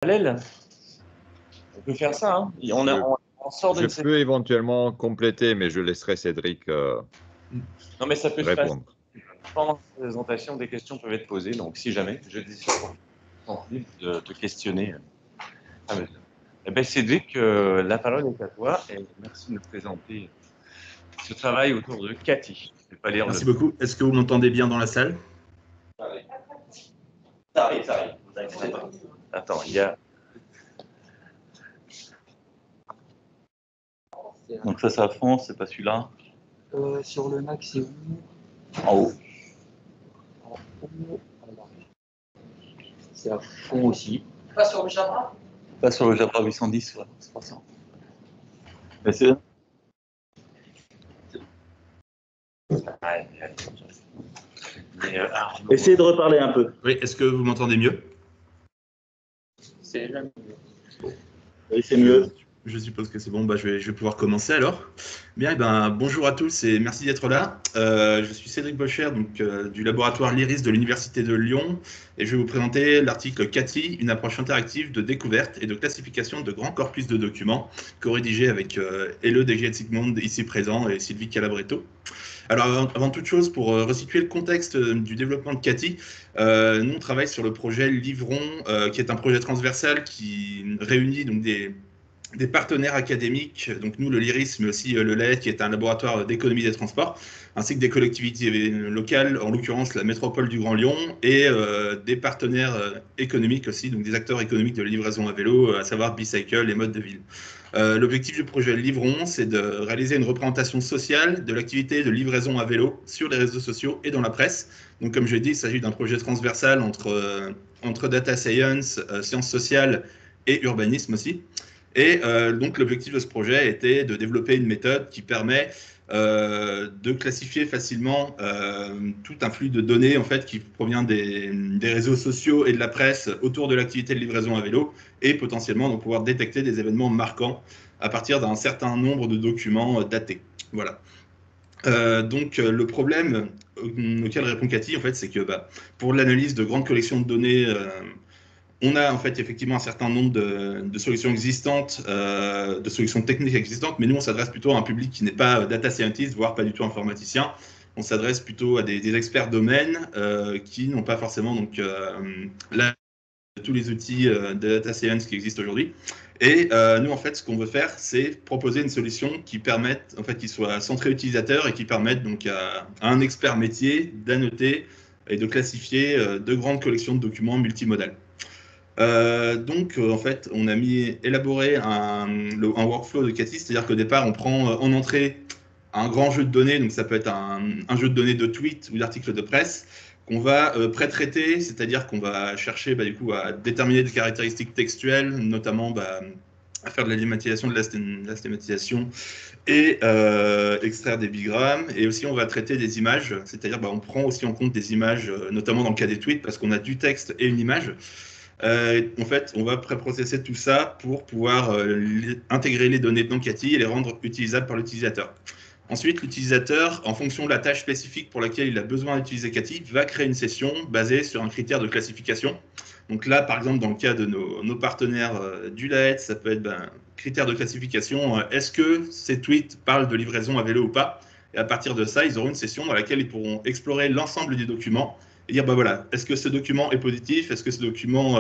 parallèle. On peut faire ça, hein. On sort d'une Je peux éventuellement compléter, mais je laisserai Cédric Non, mais ça peut se passer. répondre. Pendant la présentation, des questions peuvent être posées. Donc, si jamais, je dis de te questionner. Eh bien, Cédric, la parole est à toi et merci de nous présenter ce travail autour de Cathy. Je vais pas lire Merci beaucoup. Est-ce que vous m'entendez bien dans la salle? Ça arrive, vous inquiétez pas. Attends, il y a... Donc ça, c'est à fond, c'est pas celui-là. Sur le Mac, c'est où? En haut. En haut. C'est à fond aussi. Pas sur le Jabra? Pas sur le Jabra 810, ouais, c'est pas ça. Mais c'est... Essayez de reparler un peu. Oui, est-ce que vous m'entendez mieux? C'est la mieux. Oui, c'est mieux. Je suppose que c'est bon, je vais pouvoir commencer alors. Bien, bonjour à tous et merci d'être là. Je suis Cédric Bocher, donc, du laboratoire LIRIS de l'Université de Lyon, et je vais vous présenter l'article Cathy, une approche interactive de découverte et de classification de grands corpus de documents, co-rédigé avec Helle Degiet-Sigmond, ici présent, et Sylvie Calabretto. Alors, avant toute chose, pour resituer le contexte du développement de Cathy, nous on travaille sur le projet Livron, qui est un projet transversal qui réunit donc des partenaires académiques, donc nous le LIRIS, mais aussi le LED, qui est un laboratoire d'économie des transports, ainsi que des collectivités locales, en l'occurrence la métropole du Grand Lyon, et des partenaires économiques aussi, donc des acteurs économiques de la livraison à vélo, à savoir Bicycle et Modes de Ville. L'objectif du projet Livron, c'est de réaliser une représentation sociale de l'activité de livraison à vélo sur les réseaux sociaux et dans la presse. Donc comme je l'ai dit, il s'agit d'un projet transversal entre data science, sciences sociales et urbanisme aussi. Et donc l'objectif de ce projet était de développer une méthode qui permet de classifier facilement tout un flux de données en fait, qui provient des réseaux sociaux et de la presse autour de l'activité de livraison à vélo, et potentiellement donc, pouvoir détecter des événements marquants à partir d'un certain nombre de documents datés. Voilà. Donc le problème auquel répond Cathy, en fait, c'est que pour l'analyse de grandes collections de données, on a en fait effectivement un certain nombre de solutions existantes, de solutions techniques existantes, mais nous on s'adresse plutôt à un public qui n'est pas data scientist, voire pas du tout informaticien. On s'adresse plutôt à des experts domaines qui n'ont pas forcément donc tous les outils de data science qui existent aujourd'hui. Et nous en fait ce qu'on veut faire, c'est proposer une solution qui permette en fait qui soit centrée utilisateur et qui permette donc à un expert métier d'annoter et de classifier de grandes collections de documents multimodales. Donc, en fait, on a élaboré un workflow de Cathy, c'est-à-dire qu'au départ, on prend en entrée un grand jeu de données, donc ça peut être un jeu de données de tweets ou d'articles de presse, qu'on va pré-traiter, c'est-à-dire qu'on va chercher du coup, à déterminer des caractéristiques textuelles, notamment à faire de la dématérialisation, de la stématisation et extraire des bigrammes. Et aussi, on va traiter des images, c'est-à-dire on prend aussi en compte des images, notamment dans le cas des tweets, parce qu'on a du texte et une image. En fait, on va préprocesser tout ça pour pouvoir intégrer les données dans Cathy et les rendre utilisables par l'utilisateur. Ensuite, l'utilisateur, en fonction de la tâche spécifique pour laquelle il a besoin d'utiliser Cathy, va créer une session basée sur un critère de classification. Donc là, par exemple, dans le cas de nos partenaires du LAET, ça peut être critère de classification, est-ce que ces tweets parlent de livraison à vélo ou pas? Et à partir de ça, ils auront une session dans laquelle ils pourront explorer l'ensemble du document et dire, voilà, est-ce que ce document est positif? Est-ce que ce document,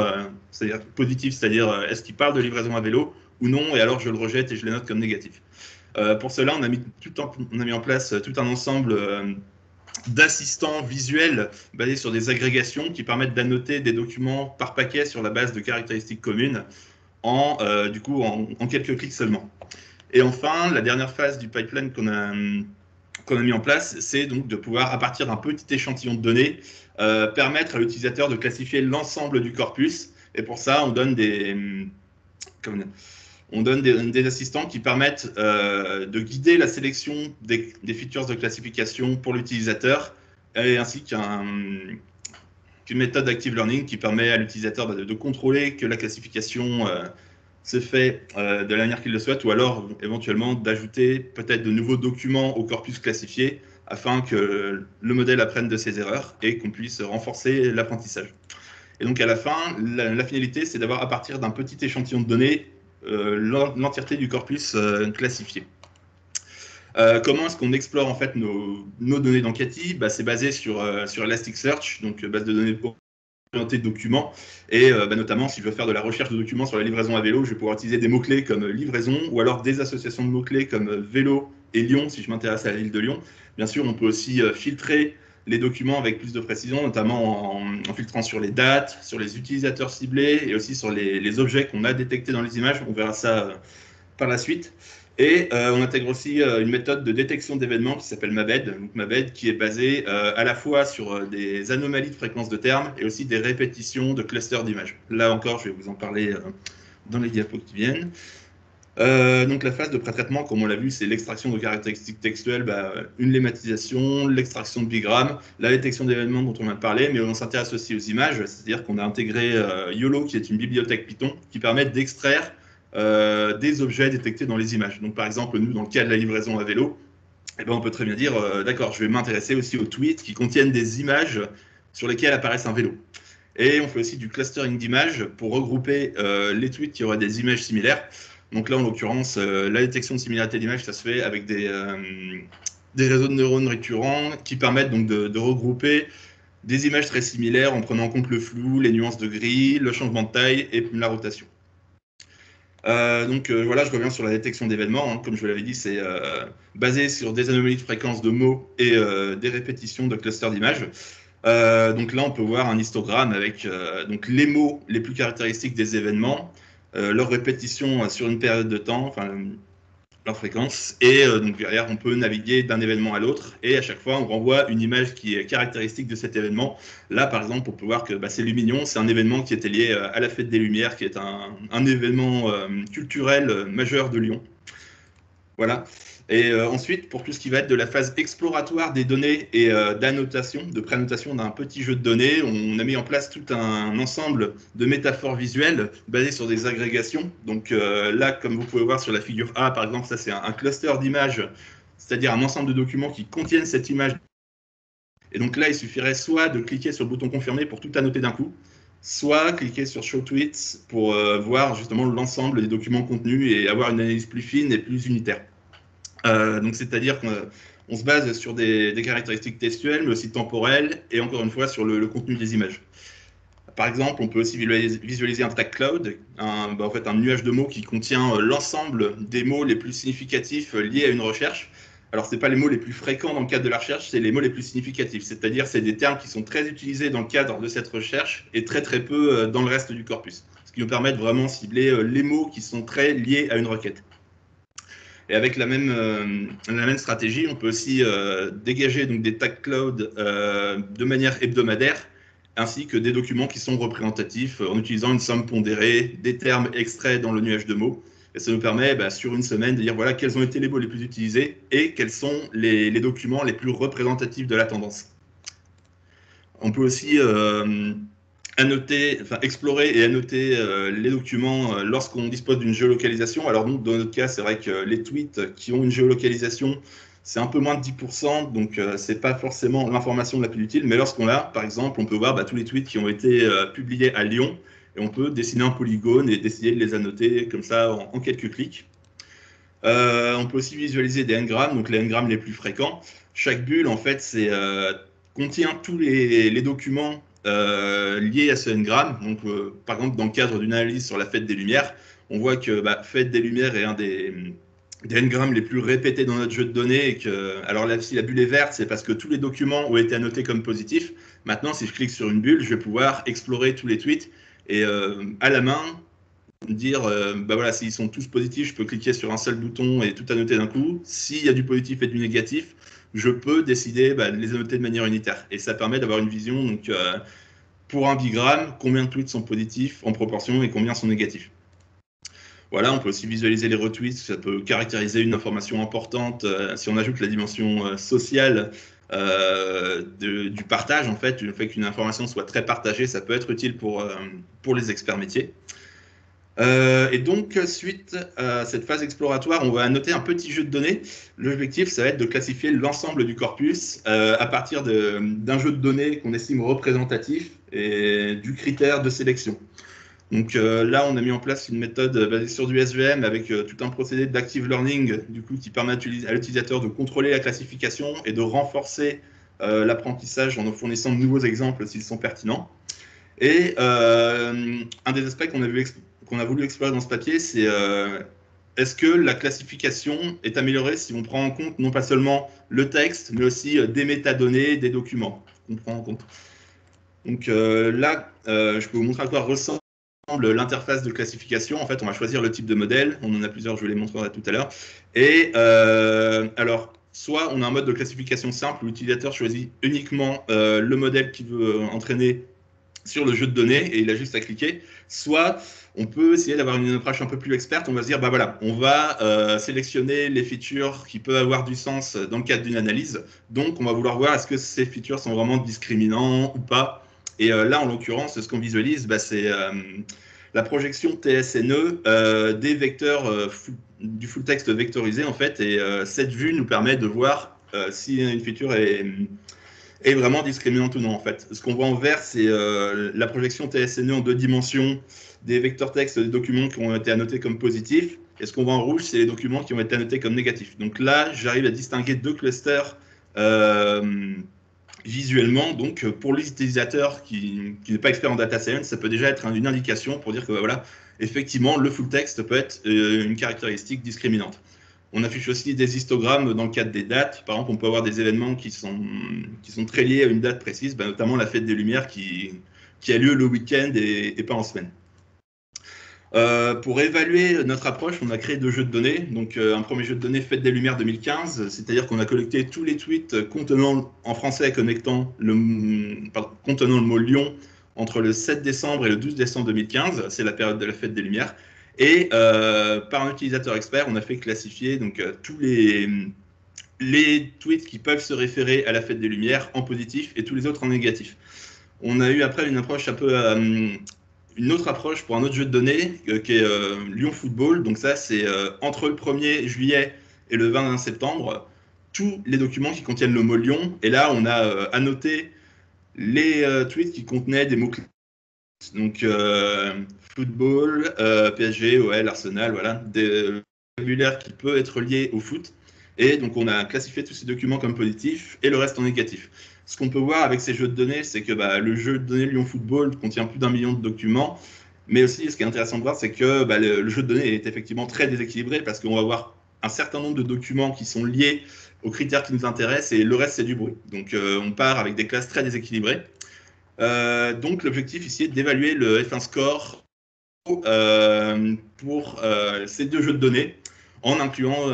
c'est-à-dire positif, c'est-à-dire est-ce qu'il parle de livraison à vélo ou non? Et alors, je le rejette et je le note comme négatif. Pour cela, on a mis en place tout un ensemble d'assistants visuels basés sur des agrégations qui permettent d'annoter des documents par paquet sur la base de caractéristiques communes en quelques clics seulement. Et enfin, la dernière phase du pipeline qu'on a mis en place, c'est donc de pouvoir, à partir d'un petit échantillon de données, permettre à l'utilisateur de classifier l'ensemble du corpus. Et pour ça, on donne des assistants qui permettent de guider la sélection des features de classification pour l'utilisateur, ainsi qu'une méthode d'Active Learning qui permet à l'utilisateur de contrôler que la classification se fait de la manière qu'il le souhaite, ou alors éventuellement d'ajouter peut-être de nouveaux documents au corpus classifié afin que le modèle apprenne de ses erreurs et qu'on puisse renforcer l'apprentissage. Et donc à la fin, la finalité, c'est d'avoir à partir d'un petit échantillon de données l'entièreté du corpus classifié. Comment est-ce qu'on explore en fait nos données dans Cati? C'est basé sur Elasticsearch, donc base de données orientée de documents, et notamment si je veux faire de la recherche de documents sur la livraison à vélo, je vais pouvoir utiliser des mots-clés comme livraison, ou alors des associations de mots-clés comme vélo et Lyon, si je m'intéresse à la ville de Lyon. Bien sûr, on peut aussi filtrer les documents avec plus de précision, notamment en filtrant sur les dates, sur les utilisateurs ciblés, et aussi sur les objets qu'on a détectés dans les images. On verra ça par la suite. Et on intègre aussi une méthode de détection d'événements qui s'appelle Mabed. Donc, Mabed qui est basée à la fois sur des anomalies de fréquence de termes et aussi des répétitions de clusters d'images. Là encore, je vais vous en parler dans les diapos qui viennent. Donc la phase de pré-traitement, comme on l'a vu, c'est l'extraction de caractéristiques textuelles, une lématisation, l'extraction de bigrammes, la détection d'événements dont on vient de parler, mais on s'intéresse aussi aux images, c'est-à-dire qu'on a intégré YOLO, qui est une bibliothèque Python, qui permet d'extraire des objets détectés dans les images. Donc par exemple, nous, dans le cas de la livraison à vélo, on peut très bien dire, d'accord, je vais m'intéresser aussi aux tweets qui contiennent des images sur lesquelles apparaissent un vélo. Et on fait aussi du clustering d'images pour regrouper les tweets qui auraient des images similaires. Donc là, en l'occurrence, la détection de similarité d'images, ça se fait avec des réseaux de neurones récurrents qui permettent donc de regrouper des images très similaires en prenant en compte le flou, les nuances de gris, le changement de taille et la rotation. Voilà, je reviens sur la détection d'événements. Comme je vous l'avais dit, c'est basé sur des anomalies de fréquence de mots et des répétitions de clusters d'images. Donc là, on peut voir un histogramme avec donc les mots les plus caractéristiques des événements, leur répétition sur une période de temps, enfin leur fréquence, et donc derrière, on peut naviguer d'un événement à l'autre, et à chaque fois, on renvoie une image qui est caractéristique de cet événement. Là, par exemple, on peut voir que c'est Lumignon, c'est un événement qui était lié à la Fête des Lumières, qui est un événement culturel majeur de Lyon. Voilà. Et ensuite, pour tout ce qui va être de la phase exploratoire des données et d'annotation, de préannotation d'un petit jeu de données, on a mis en place tout un ensemble de métaphores visuelles basées sur des agrégations. Donc là, comme vous pouvez voir sur la figure A, par exemple, ça c'est un cluster d'images, c'est-à-dire un ensemble de documents qui contiennent cette image. Et donc là, il suffirait soit de cliquer sur le bouton confirmer pour tout annoter d'un coup, soit cliquer sur Show Tweets pour voir justement l'ensemble des documents contenus et avoir une analyse plus fine et plus unitaire. Donc c'est-à-dire qu'on se base sur des caractéristiques textuelles, mais aussi temporelles, et encore une fois sur le contenu des images. Par exemple, on peut aussi visualiser un tag cloud, en fait un nuage de mots qui contient l'ensemble des mots les plus significatifs liés à une recherche. Alors, ce n'est pas les mots les plus fréquents dans le cadre de la recherche, c'est les mots les plus significatifs. C'est-à-dire, c'est des termes qui sont très utilisés dans le cadre de cette recherche et très très peu dans le reste du corpus. Ce qui nous permet de vraiment cibler les mots qui sont très liés à une requête. Et avec la même stratégie, on peut aussi dégager donc, des tags cloud de manière hebdomadaire, ainsi que des documents qui sont représentatifs en utilisant une somme pondérée, des termes extraits dans le nuage de mots. Et ça nous permet, sur une semaine, de dire voilà quels ont été les mots les plus utilisés et quels sont les documents les plus représentatifs de la tendance. On peut aussi explorer et annoter les documents lorsqu'on dispose d'une géolocalisation. Alors nous, dans notre cas, c'est vrai que les tweets qui ont une géolocalisation, c'est un peu moins de 10%, donc c'est pas forcément l'information la plus utile, mais lorsqu'on l'a, par exemple, on peut voir tous les tweets qui ont été publiés à Lyon, et on peut dessiner un polygone et décider de les annoter comme ça en quelques clics. On peut aussi visualiser des n-grammes, donc les n-grammes les plus fréquents. Chaque bulle, en fait, contient tous les documents liés à ce n-gramme. Donc, par exemple, dans le cadre d'une analyse sur la Fête des Lumières, on voit que Fête des Lumières est un des n-grammes les plus répétés dans notre jeu de données. Alors là, si la bulle est verte, c'est parce que tous les documents ont été annotés comme positifs. Maintenant, si je clique sur une bulle, je vais pouvoir explorer tous les tweets et à la main, dire voilà, s'ils sont tous positifs, je peux cliquer sur un seul bouton et tout annoter d'un coup. S'il y a du positif et du négatif, je peux décider de les annoter de manière unitaire. Et ça permet d'avoir une vision, donc, pour un bigramme, combien de tweets sont positifs en proportion et combien sont négatifs. Voilà, on peut aussi visualiser les retweets, ça peut caractériser une information importante. Si on ajoute la dimension sociale du partage, en fait, le fait qu'une information soit très partagée, ça peut être utile pour les experts métiers. Et donc, suite à cette phase exploratoire, on va annoter un petit jeu de données. L'objectif, ça va être de classifier l'ensemble du corpus à partir d'un jeu de données qu'on estime représentatif et du critère de sélection. Donc là, on a mis en place une méthode basée sur du SVM avec tout un procédé d'active learning, du coup, qui permet à l'utilisateur de contrôler la classification et de renforcer l'apprentissage en nous fournissant de nouveaux exemples s'ils sont pertinents. Et un des aspects qu'on a voulu explorer dans ce papier, c'est est-ce que la classification est améliorée si on prend en compte non pas seulement le texte, mais aussi des métadonnées, des documents qu'on prend en compte. Donc là, je peux vous montrer à quoi ressemble l'interface de classification. En fait, on va choisir le type de modèle. On en a plusieurs, je vous les montrerai tout à l'heure. Et alors, soit on a un mode de classification simple où l'utilisateur choisit uniquement le modèle qu'il veut entraîner sur le jeu de données et il a juste à cliquer. Soit on peut essayer d'avoir une approche un peu plus experte. On va se dire, bah voilà, on va sélectionner les features qui peuvent avoir du sens dans le cadre d'une analyse. Donc, on va vouloir voir est-ce que ces features sont vraiment discriminants ou pas. Et là, en l'occurrence, ce qu'on visualise, bah, c'est la projection TSNE des vecteurs du full texte vectorisé, en fait. Et cette vue nous permet de voir si une feature est vraiment discriminante ou non, en fait. Ce qu'on voit en vert, c'est la projection TSNE en 2 dimensions des vecteurs texte des documents qui ont été annotés comme positifs. Et ce qu'on voit en rouge, c'est les documents qui ont été annotés comme négatifs. Donc là, j'arrive à distinguer 2 clusters visuellement. Donc, pour l'utilisateur qui n'est pas expert en data science, ça peut déjà être une indication pour dire que, voilà, effectivement, le full text peut être une caractéristique discriminante. On affiche aussi des histogrammes dans le cadre des dates. Par exemple, on peut avoir des événements qui sont très liés à une date précise, notamment la fête des Lumières qui a lieu le week-end et pas en semaine. Pour évaluer notre approche, on a créé 2 jeux de données. Donc, un premier jeu de données, Fête des Lumières 2015, c'est-à-dire qu'on a collecté tous les tweets contenant, en français, contenant le mot Lyon entre le 7 décembre et le 12 décembre 2015. C'est la période de la Fête des Lumières. Et par un utilisateur expert, on a fait classifier donc, tous les tweets qui peuvent se référer à la Fête des Lumières en positif et tous les autres en négatif. On a eu après une approche un peu... une autre approche pour un autre jeu de données qui est Lyon Football. Donc ça, c'est entre le 1er juillet et le 21 septembre, tous les documents qui contiennent le mot Lyon. Et là, on a annoté les tweets qui contenaient des mots-clés. Donc football, PSG, OL, Arsenal, voilà, des vocabulaires qui peut être lié au foot. Et donc, on a classifié tous ces documents comme positifs et le reste en négatif. Ce qu'on peut voir avec ces jeux de données, c'est que le jeu de données Lyon Football contient plus d'1 million de documents. Mais aussi, ce qui est intéressant de voir, c'est que le jeu de données est effectivement très déséquilibré parce qu'on va avoir un certain nombre de documents qui sont liés aux critères qui nous intéressent et le reste, c'est du bruit. Donc, on part avec des classes très déséquilibrées. Donc, l'objectif ici est d'évaluer le F1 score pour ces 2 jeux de données en incluant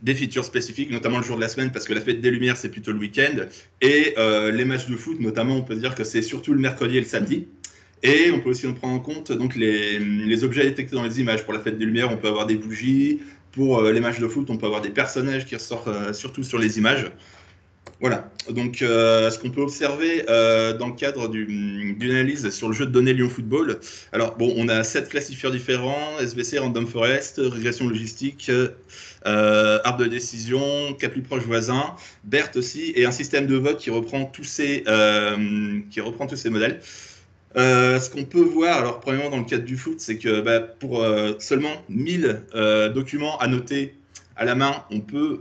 des features spécifiques, notamment le jour de la semaine, parce que la fête des Lumières, c'est plutôt le week-end, et les matchs de foot, notamment, on peut dire que c'est surtout le mercredi et le samedi. Et on peut aussi prendre en compte donc, les objets détectés dans les images. Pour la fête des Lumières, on peut avoir des bougies. Pour les matchs de foot, on peut avoir des personnages qui ressortent surtout sur les images. Voilà, donc ce qu'on peut observer dans le cadre d'une analyse sur le jeu de données Lyon Football, alors bon, on a 7 classifieurs différents, SVC, Random Forest, régression logistique, arbre de décision, cas plus proche voisin, BERT aussi, et un système de vote qui reprend tous ces modèles. Ce qu'on peut voir, alors premièrement dans le cadre du foot, c'est que pour seulement 1000 documents annotés à la main, on peut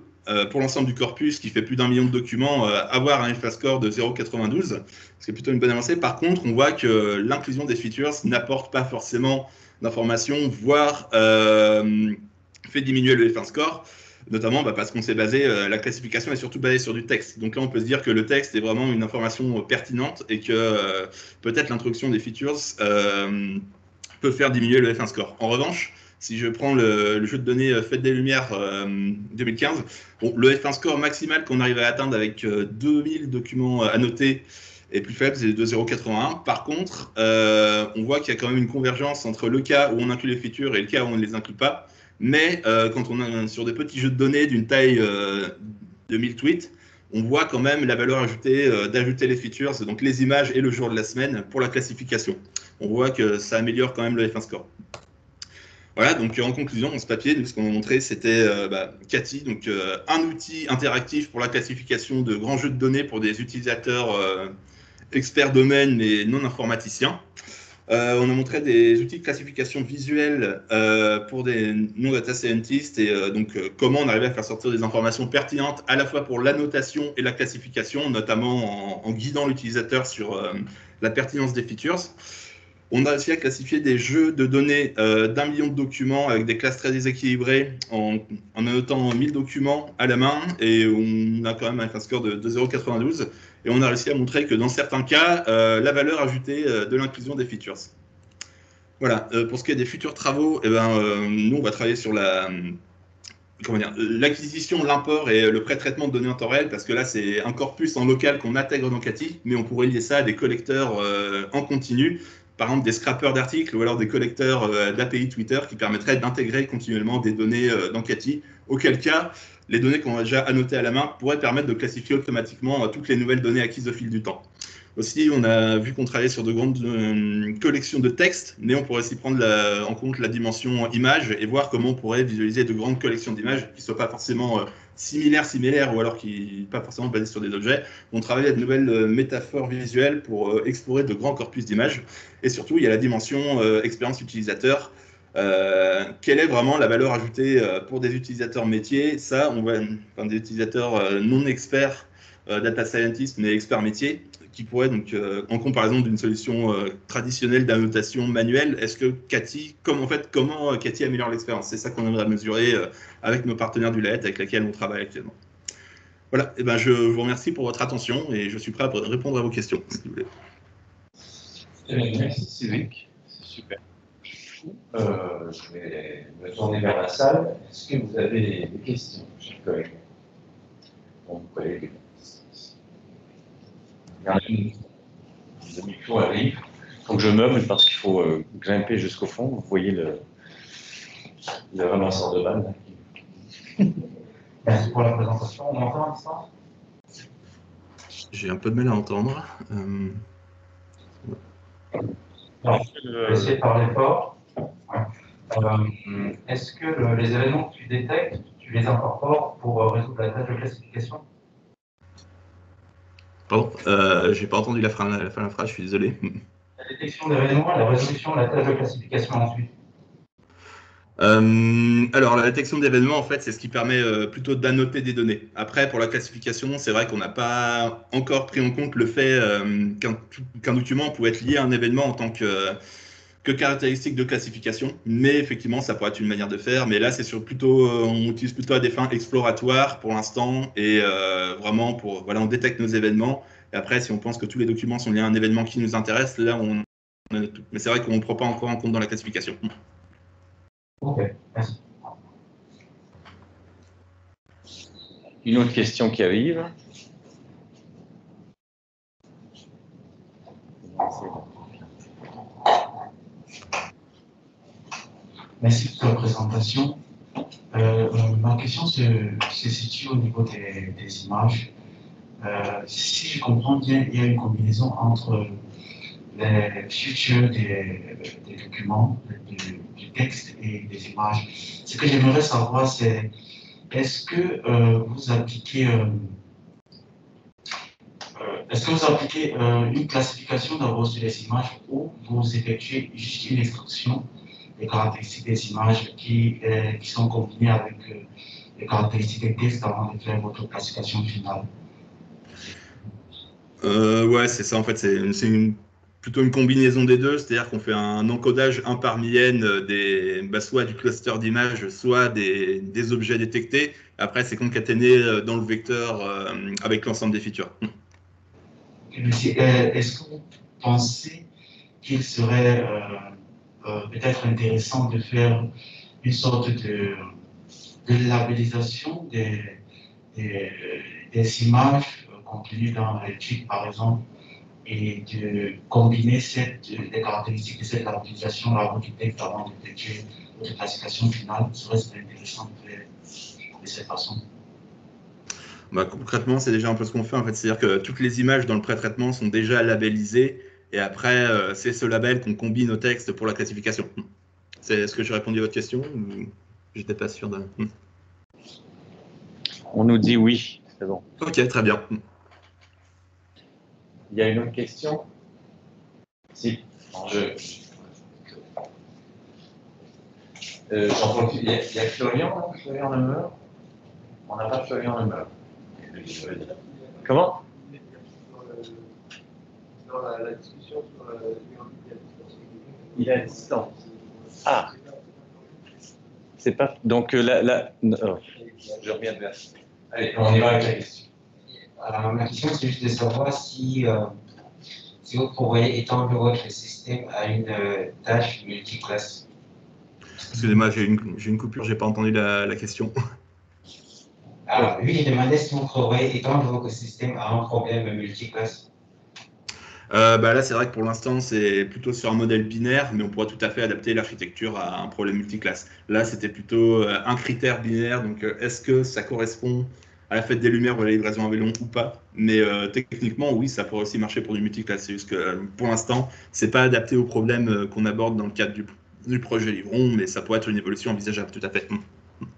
pour l'ensemble du corpus qui fait plus d'1 million de documents, avoir un FA score de 0,92, ce qui est plutôt une bonne avancée. Par contre, on voit que l'inclusion des features n'apporte pas forcément d'informations, voire fait diminuer le F1 score, notamment parce qu'on s'est basé, la classification est surtout basée sur du texte. Donc là, on peut se dire que le texte est vraiment une information pertinente et que peut-être l'introduction des features peut faire diminuer le F1 score. En revanche, si je prends le jeu de données Fête des Lumières 2015, bon, le F1 score maximal qu'on arrive à atteindre avec 2000 documents annotés est plus faible, c'est de 0,81. Par contre, on voit qu'il y a quand même une convergence entre le cas où on inclut les features et le cas où on ne les inclut pas. Mais quand on est sur des petits jeux de données d'une taille de 1000 tweets, on voit quand même la valeur ajoutée d'ajouter les features, donc les images et le jour de la semaine pour la classification. on voit que ça améliore quand même le F1 score. Voilà, donc en conclusion, dans ce papier, ce qu'on a montré, c'était Cathy, donc un outil interactif pour la classification de grands jeux de données pour des utilisateurs experts domaine mais non informaticiens. On a montré des outils de classification visuelle pour des non-data scientists et comment on arrivait à faire sortir des informations pertinentes à la fois pour l'annotation et la classification, notamment en guidant l'utilisateur sur la pertinence des features. On a réussi à classifier des jeux de données d'1 million de documents avec des classes très déséquilibrées en annotant 1000 documents à la main et on a quand même un score de 0,92 et on a réussi à montrer que dans certains cas, la valeur ajoutée de l'inclusion des features. Voilà, pour ce qui est des futurs travaux, nous on va travailler sur l'acquisition, l'import et le pré-traitement de données en temps réel, parce que là, c'est un corpus en local qu'on intègre dans Cathy, mais on pourrait lier ça à des collecteurs en continu, par exemple des scrappers d'articles ou alors des collecteurs d'API Twitter qui permettraient d'intégrer continuellement des données dans Cathy, auquel cas, les données qu'on a déjà annotées à la main pourraient permettre de classifier automatiquement toutes les nouvelles données acquises au fil du temps. Aussi, on a vu qu'on travaillait sur de grandes collections de textes, mais on pourrait aussi prendre en compte la dimension image et voir comment on pourrait visualiser de grandes collections d'images qui ne soient pas forcément similaires ou alors qui pas forcément basées sur des objets. On travaille avec de nouvelles métaphores visuelles pour explorer de grands corpus d'images. Et surtout, il y a la dimension expérience utilisateur. Quelle est vraiment la valeur ajoutée pour des utilisateurs métiers? Ça, des utilisateurs non experts, data scientists, mais experts métiers, qui pourrait donc, en comparaison d'une solution traditionnelle d'annotation manuelle, est-ce que Cathy, comment Cathy améliore l'expérience? C'est ça qu'on aimerait mesurer avec nos partenaires du LAET avec lesquels on travaille actuellement. Voilà, et je vous remercie pour votre attention et je suis prêt à répondre à vos questions, si vous voulez. Merci Cédric, c'est super. Je vais me tourner vers la salle. Est-ce que vous avez des questions, chers collègues? Bon, collègues. Le micro arrive. Il faut que je meuble parce qu'il faut grimper jusqu'au fond. Vous voyez le ramasseur de balles. Merci pour la présentation. On m'entend à distance? J'ai un peu de mal à entendre. Je vais essayer de parler fort. Est-ce que les événements que tu détectes, tu les incorpores pour résoudre la tâche de classification? Pardon, j'ai pas entendu la fin de la phrase, je suis désolé. La détection d'événements et la résolution de la tâche de classification ensuite. Alors, la détection d'événements, en fait, c'est ce qui permet plutôt d'annoter des données. Après, pour la classification, c'est vrai qu'on n'a pas encore pris en compte le fait qu'un document pouvait être lié à un événement en tant que caractéristique de classification. Mais effectivement, ça pourrait être une manière de faire. Mais là, c'est on utilise plutôt à des fins exploratoires pour l'instant et vraiment on détecte nos événements. Et après, si on pense que tous les documents sont liés à un événement qui nous intéresse, là, on a tout. Mais c'est vrai qu'on ne prend pas encore en compte dans la classification. Ok, merci. Une autre question qui arrive. Merci pour la présentation. Ma question se situe au niveau des images. Si je comprends bien, il y a une combinaison entre les features des documents, du texte et des images. Ce que j'aimerais savoir, c'est est-ce que vous appliquez une classification d'abord sur les images ou vous effectuez juste une extraction des caractéristiques des images qui sont combinées avec les caractéristiques des textes avant de faire votre classification finale? Ouais, c'est ça, en fait, c'est plutôt une combinaison des deux, c'est-à-dire qu'on fait un encodage 1 parmi n soit du cluster d'images, soit des objets détectés. Après, c'est concaténé dans le vecteur avec l'ensemble des features. Est-ce que vous pensez qu'il serait peut-être intéressant de faire une sorte de labellisation des images contenues dans l'étude, par exemple, et de combiner les caractéristiques de cette labellisation à votre texte avant de effectuer votre classification finale? Serait-ce intéressant de faire de cette façon? Concrètement, c'est déjà un peu ce qu'on fait, en fait. C'est-à-dire que toutes les images dans le pré-traitement sont déjà labellisées Et après, c'est ce label qu'on combine au texte pour la classification. Est-ce que j'ai répondu à votre question ou j'étais pas sûr de... On nous dit oui, c'est bon. Ok, très bien. Il y a une autre question? Si. J'en profite. Il y a Florian, là, Florian Lemeur. On n'a pas Florian Lemeur. Comment? Dans la discussion sur il est à distance. Ah. C'est pas. Donc là. Je reviens vers. Allez, on y va avec la question. Alors, ma question, c'est juste de savoir si vous pourriez étendre votre système à une tâche multiclasse. Excusez-moi, j'ai une coupure, j'ai pas entendu la question. Alors, lui, il demandait si vous pourriez étendre votre système à un problème multiclasse. Là, c'est vrai que pour l'instant, c'est plutôt sur un modèle binaire, mais on pourra tout à fait adapter l'architecture à un problème multiclasse. Là, c'était plutôt un critère binaire, donc est-ce que ça correspond à la fête des Lumières ou à la livraison à vélo ou pas? Mais techniquement, oui, ça pourrait aussi marcher pour du multiclasse. C'est juste que pour l'instant, c'est pas adapté aux problèmes qu'on aborde dans le cadre du projet Livron, mais ça pourrait être une évolution envisageable, tout à fait.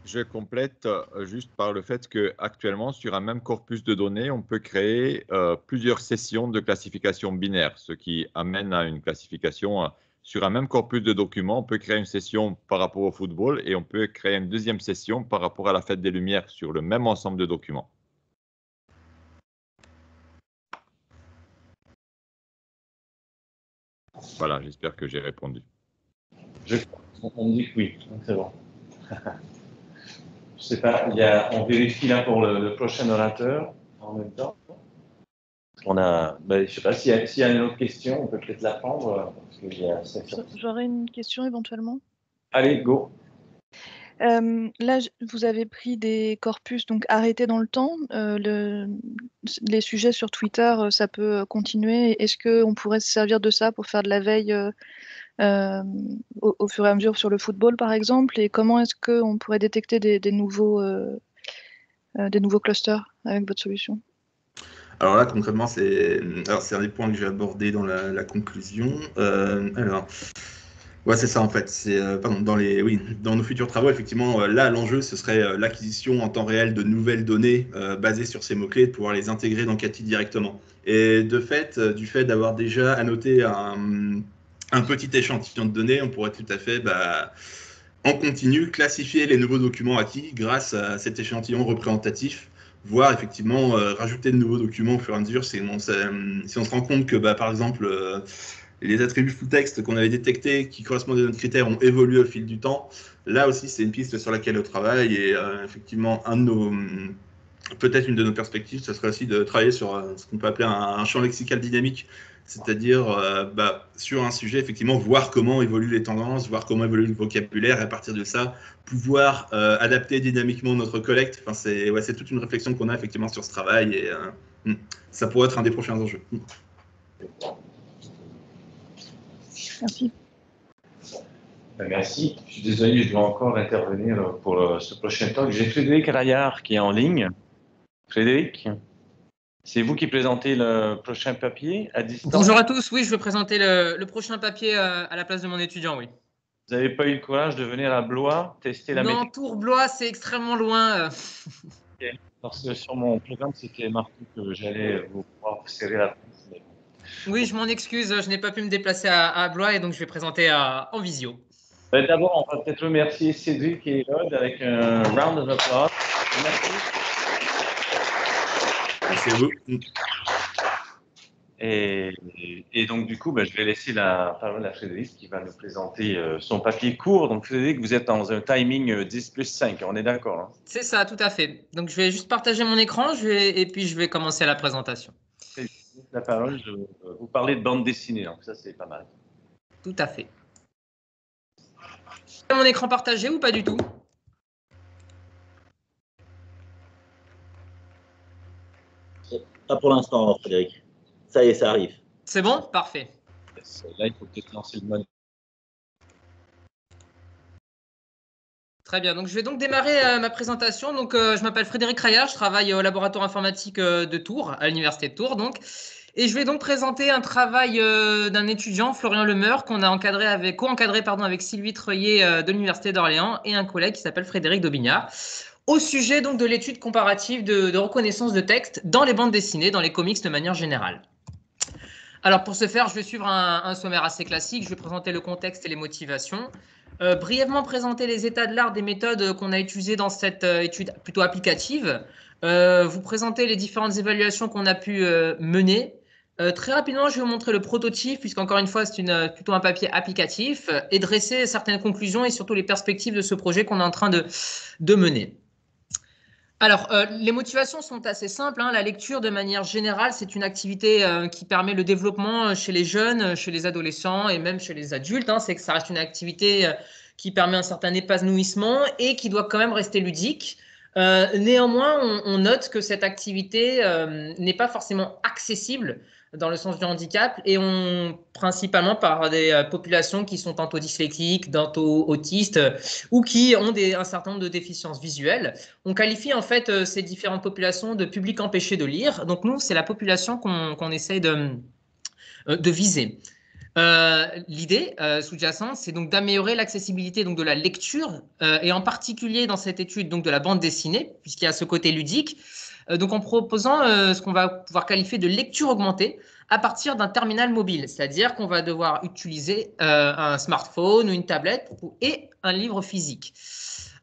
Je complète juste par le fait qu'actuellement, sur un même corpus de données, on peut créer plusieurs sessions de classification binaire, ce qui amène à une classification sur un même corpus de documents. On peut créer une session par rapport au football et on peut créer une deuxième session par rapport à la fête des Lumières sur le même ensemble de documents. Voilà, j'espère que j'ai répondu. On me dit que oui, donc c'est bon. Je sais pas, on vérifie là pour le prochain orateur en même temps. Je sais pas s'il y a une autre question, on peut peut-être la prendre. J'aurais une question éventuellement. Allez, go. Là, vous avez pris des corpus donc arrêtés dans le temps. Les sujets sur Twitter, ça peut continuer. Est-ce qu'on pourrait se servir de ça pour faire de la veille au fur et à mesure sur le football, par exemple? Et comment est-ce qu'on pourrait détecter des nouveaux clusters avec votre solution? Alors là, concrètement, c'est un des points que j'ai abordé dans la conclusion. Ouais, c'est ça en fait. Dans nos futurs travaux, effectivement, là, l'enjeu, ce serait l'acquisition en temps réel de nouvelles données basées sur ces mots-clés, de pouvoir les intégrer dans Cathy directement. Et du fait d'avoir déjà annoté un petit échantillon de données, on pourrait tout à fait, en continu, classifier les nouveaux documents acquis grâce à cet échantillon représentatif, voire effectivement rajouter de nouveaux documents au fur et à mesure. Si on se rend compte que, par exemple, les attributs full text qu'on avait détectés qui correspondaient à notre critère ont évolué au fil du temps, là aussi, c'est une piste sur laquelle on travaille. Et effectivement, peut-être une de nos perspectives, ce serait aussi de travailler sur ce qu'on peut appeler un champ lexical dynamique, c'est-à-dire sur un sujet, effectivement, voir comment évoluent les tendances, voir comment évolue le vocabulaire, et à partir de ça, pouvoir adapter dynamiquement notre collecte. Enfin, c'est toute une réflexion qu'on a effectivement sur ce travail, et ça pourrait être un des prochains enjeux. Merci. Merci. Je suis désolé, je dois encore intervenir pour ce prochain talk. J'ai Frédéric Raillard qui est en ligne. Frédéric, c'est vous qui présentez le prochain papier à distance? Bonjour à tous. Oui, je vais présenter le prochain papier à la place de mon étudiant, oui. Vous n'avez pas eu le courage de venir à Blois tester la méthode? Non, Tours-Blois, c'est extrêmement loin. Okay. Parce que sur mon programme, c'était marqué que j'allais vous serrer la pince. Oui, je m'en excuse. Je n'ai pas pu me déplacer à Blois et donc je vais présenter en visio. D'abord, on va peut-être remercier Cédric et Elod avec un round of applause. Merci. Merci à vous. Et donc, du coup, je vais laisser la parole à Frédéric qui va nous présenter son papier court. Donc, Frédéric, vous êtes dans un timing 10+5, on est d'accord, hein? C'est ça, tout à fait. Donc, je vais juste partager mon écran et puis je vais commencer la présentation. La parole, je vais vous parler de bande dessinée, donc ça, c'est pas mal. Tout à fait. Mon écran partagé ou pas du tout? Pas pour l'instant, Frédéric. Ça y est, ça arrive. C'est bon? Parfait. Là, il faut peut-être lancer le mode. Très bien. Donc, je vais donc démarrer ma présentation. Donc, je m'appelle Frédéric Raillard. Je travaille au laboratoire informatique de Tours, à l'université de Tours. Donc, Et je vais donc présenter un travail d'un étudiant, Florian Lemeur, qu'on a co-encadré avec Sylvie Treuillet de l'Université d'Orléans et un collègue qui s'appelle Frédéric Daubignac, au sujet donc de l'étude comparative de reconnaissance de texte dans les bandes dessinées, dans les comics de manière générale. Alors pour ce faire, je vais suivre un sommaire assez classique. Je vais présenter le contexte et les motivations. Brièvement présenter les états de l'art des méthodes qu'on a utilisées dans cette étude plutôt applicative. Vous présenter les différentes évaluations qu'on a pu mener. Très rapidement, je vais vous montrer le prototype, puisqu'encore une fois, c'est plutôt un papier applicatif, et dresser certaines conclusions et surtout les perspectives de ce projet qu'on est en train de mener. Alors, les motivations sont assez simples. La lecture, de manière générale, c'est une activité qui permet le développement chez les jeunes, chez les adolescents et même chez les adultes. C'est que ça reste une activité qui permet un certain épanouissement et qui doit quand même rester ludique. Néanmoins, on note que cette activité n'est pas forcément accessible dans le sens du handicap et principalement par des populations qui sont tantôt dyslexiques, tantôt autistes ou qui ont un certain nombre de déficiences visuelles. On qualifie en fait ces différentes populations de publics empêchés de lire. Donc nous, c'est la population qu'on essaie de viser. L'idée sous-jacente, c'est donc d'améliorer l'accessibilité de la lecture et en particulier dans cette étude donc de la bande dessinée, puisqu'il y a ce côté ludique. Donc en proposant ce qu'on va pouvoir qualifier de lecture augmentée à partir d'un terminal mobile, c'est-à-dire qu'on va devoir utiliser un smartphone ou une tablette et un livre physique.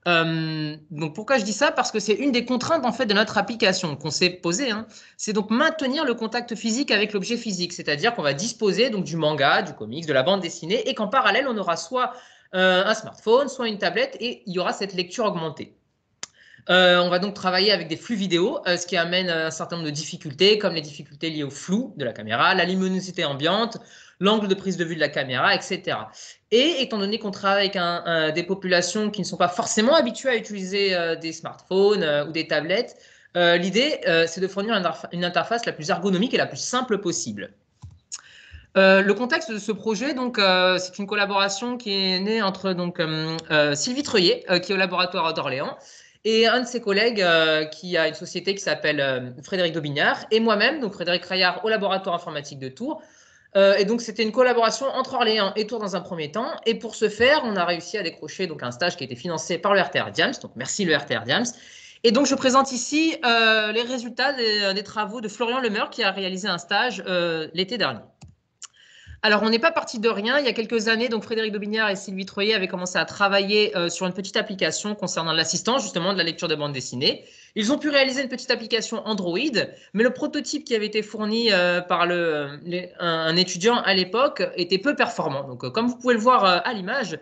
Donc pourquoi je dis ça? Parce que c'est une des contraintes en fait de notre application qu'on s'est posée. C'est donc maintenir le contact physique avec l'objet physique, c'est-à-dire qu'on va disposer donc du manga, du comics, de la bande dessinée et qu'en parallèle on aura soit un smartphone, soit une tablette et il y aura cette lecture augmentée. On va donc travailler avec des flux vidéo, ce qui amène un certain nombre de difficultés, comme les difficultés liées au flou de la caméra, la luminosité ambiante, l'angle de prise de vue de la caméra, etc. Et étant donné qu'on travaille avec des populations qui ne sont pas forcément habituées à utiliser des smartphones ou des tablettes, l'idée, c'est de fournir une interface la plus ergonomique et la plus simple possible. Le contexte de ce projet, c'est une collaboration qui est née entre Sylvie Treuillet, qui est au laboratoire d'Orléans, et un de ses collègues qui a une société qui s'appelle Frédéric Daubignac, et moi-même, donc Frédéric Raillard, au laboratoire informatique de Tours. Et donc, c'était une collaboration entre Orléans et Tours dans un premier temps. Et pour ce faire, on a réussi à décrocher un stage qui a été financé par le RTR Diams. Donc, merci le RTR Diams. Et donc, je présente ici les résultats des travaux de Florian Lemeur qui a réalisé un stage l'été dernier. Alors, on n'est pas parti de rien. Il y a quelques années, donc Frédéric Daubignac et Sylvie Treuillet avaient commencé à travailler sur une petite application concernant l'assistance, justement, de la lecture de bande dessinée. Ils ont pu réaliser une petite application Android, mais le prototype qui avait été fourni par un étudiant à l'époque était peu performant. Donc, comme vous pouvez le voir à l'image,